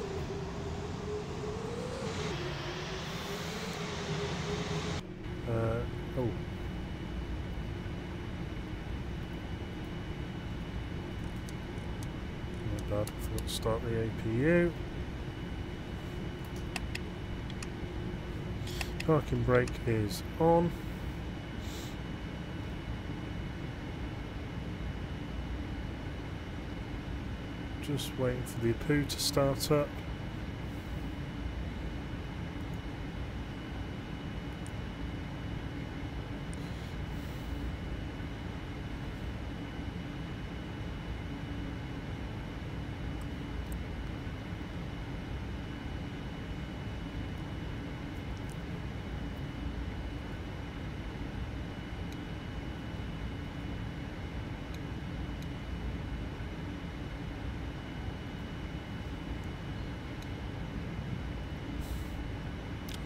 Oh. My bad, I forgot to start the APU. Parking brake is on. Just waiting for the APU to start up.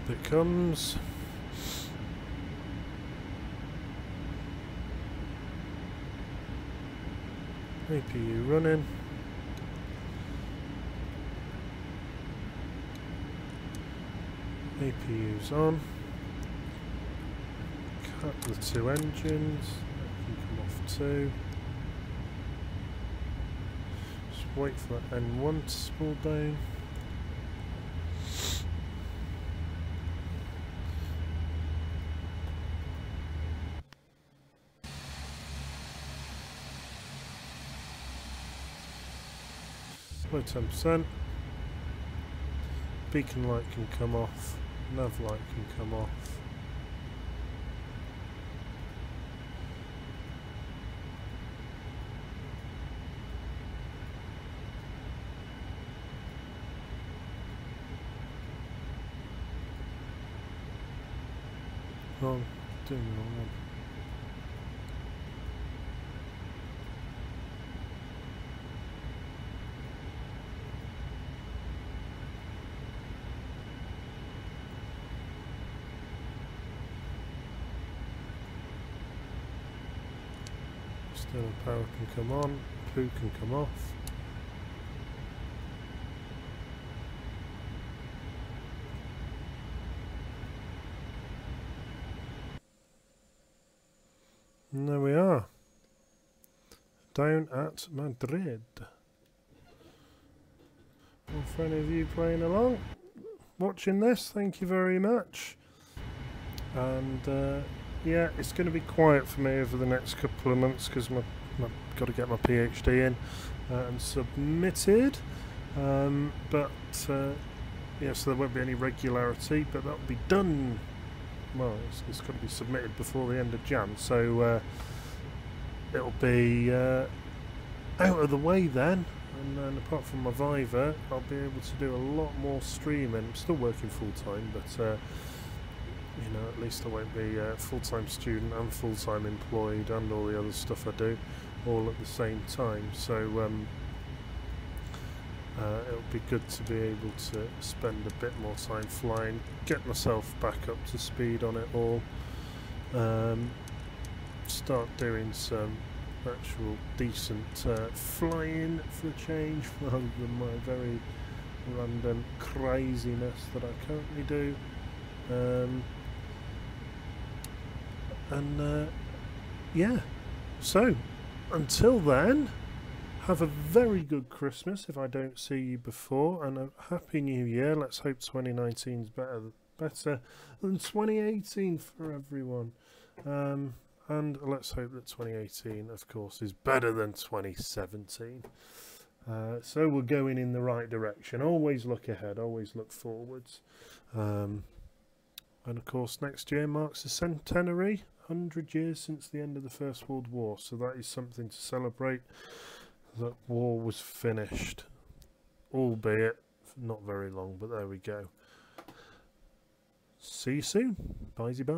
It comes. APU running. APU's on. Cut the two engines. That can come off too. Just wait for that N1 to spool down. Low 10%. Beacon light can come off. Nav light can come off. Oh, I'm doing the wrong one. External power can come on, poo can come off. And there we are, down at Madrid. Well, for any of you playing along, watching this, thank you very much. And yeah, it's going to be quiet for me over the next couple of months because I've got to get my PhD in and submitted. But yeah, so there won't be any regularity, but that'll be done. Well, it's got to be submitted before the end of Jan, so it'll be out of the way then. And then apart from my Viva, I'll be able to do a lot more streaming. I'm still working full time, but you know, at least I won't be full-time student and full-time employed and all the other stuff I do all at the same time. So it'll be good to be able to spend a bit more time flying, get myself back up to speed on it all, start doing some actual decent flying for a change rather than my very random craziness that I currently do. And yeah, so until then, have a very good Christmas if I don't see you before, and a happy new year. Let's hope 2019 is better than 2018 for everyone. And let's hope that 2018, of course, is better than 2017. So we're going in the right direction. Always look ahead, always look forwards. And of course, next year marks the centenary, 100 years since the end of the First World War. So that is something to celebrate. That war was finished, albeit not very long, but there we go. See you soon. Bye-bye.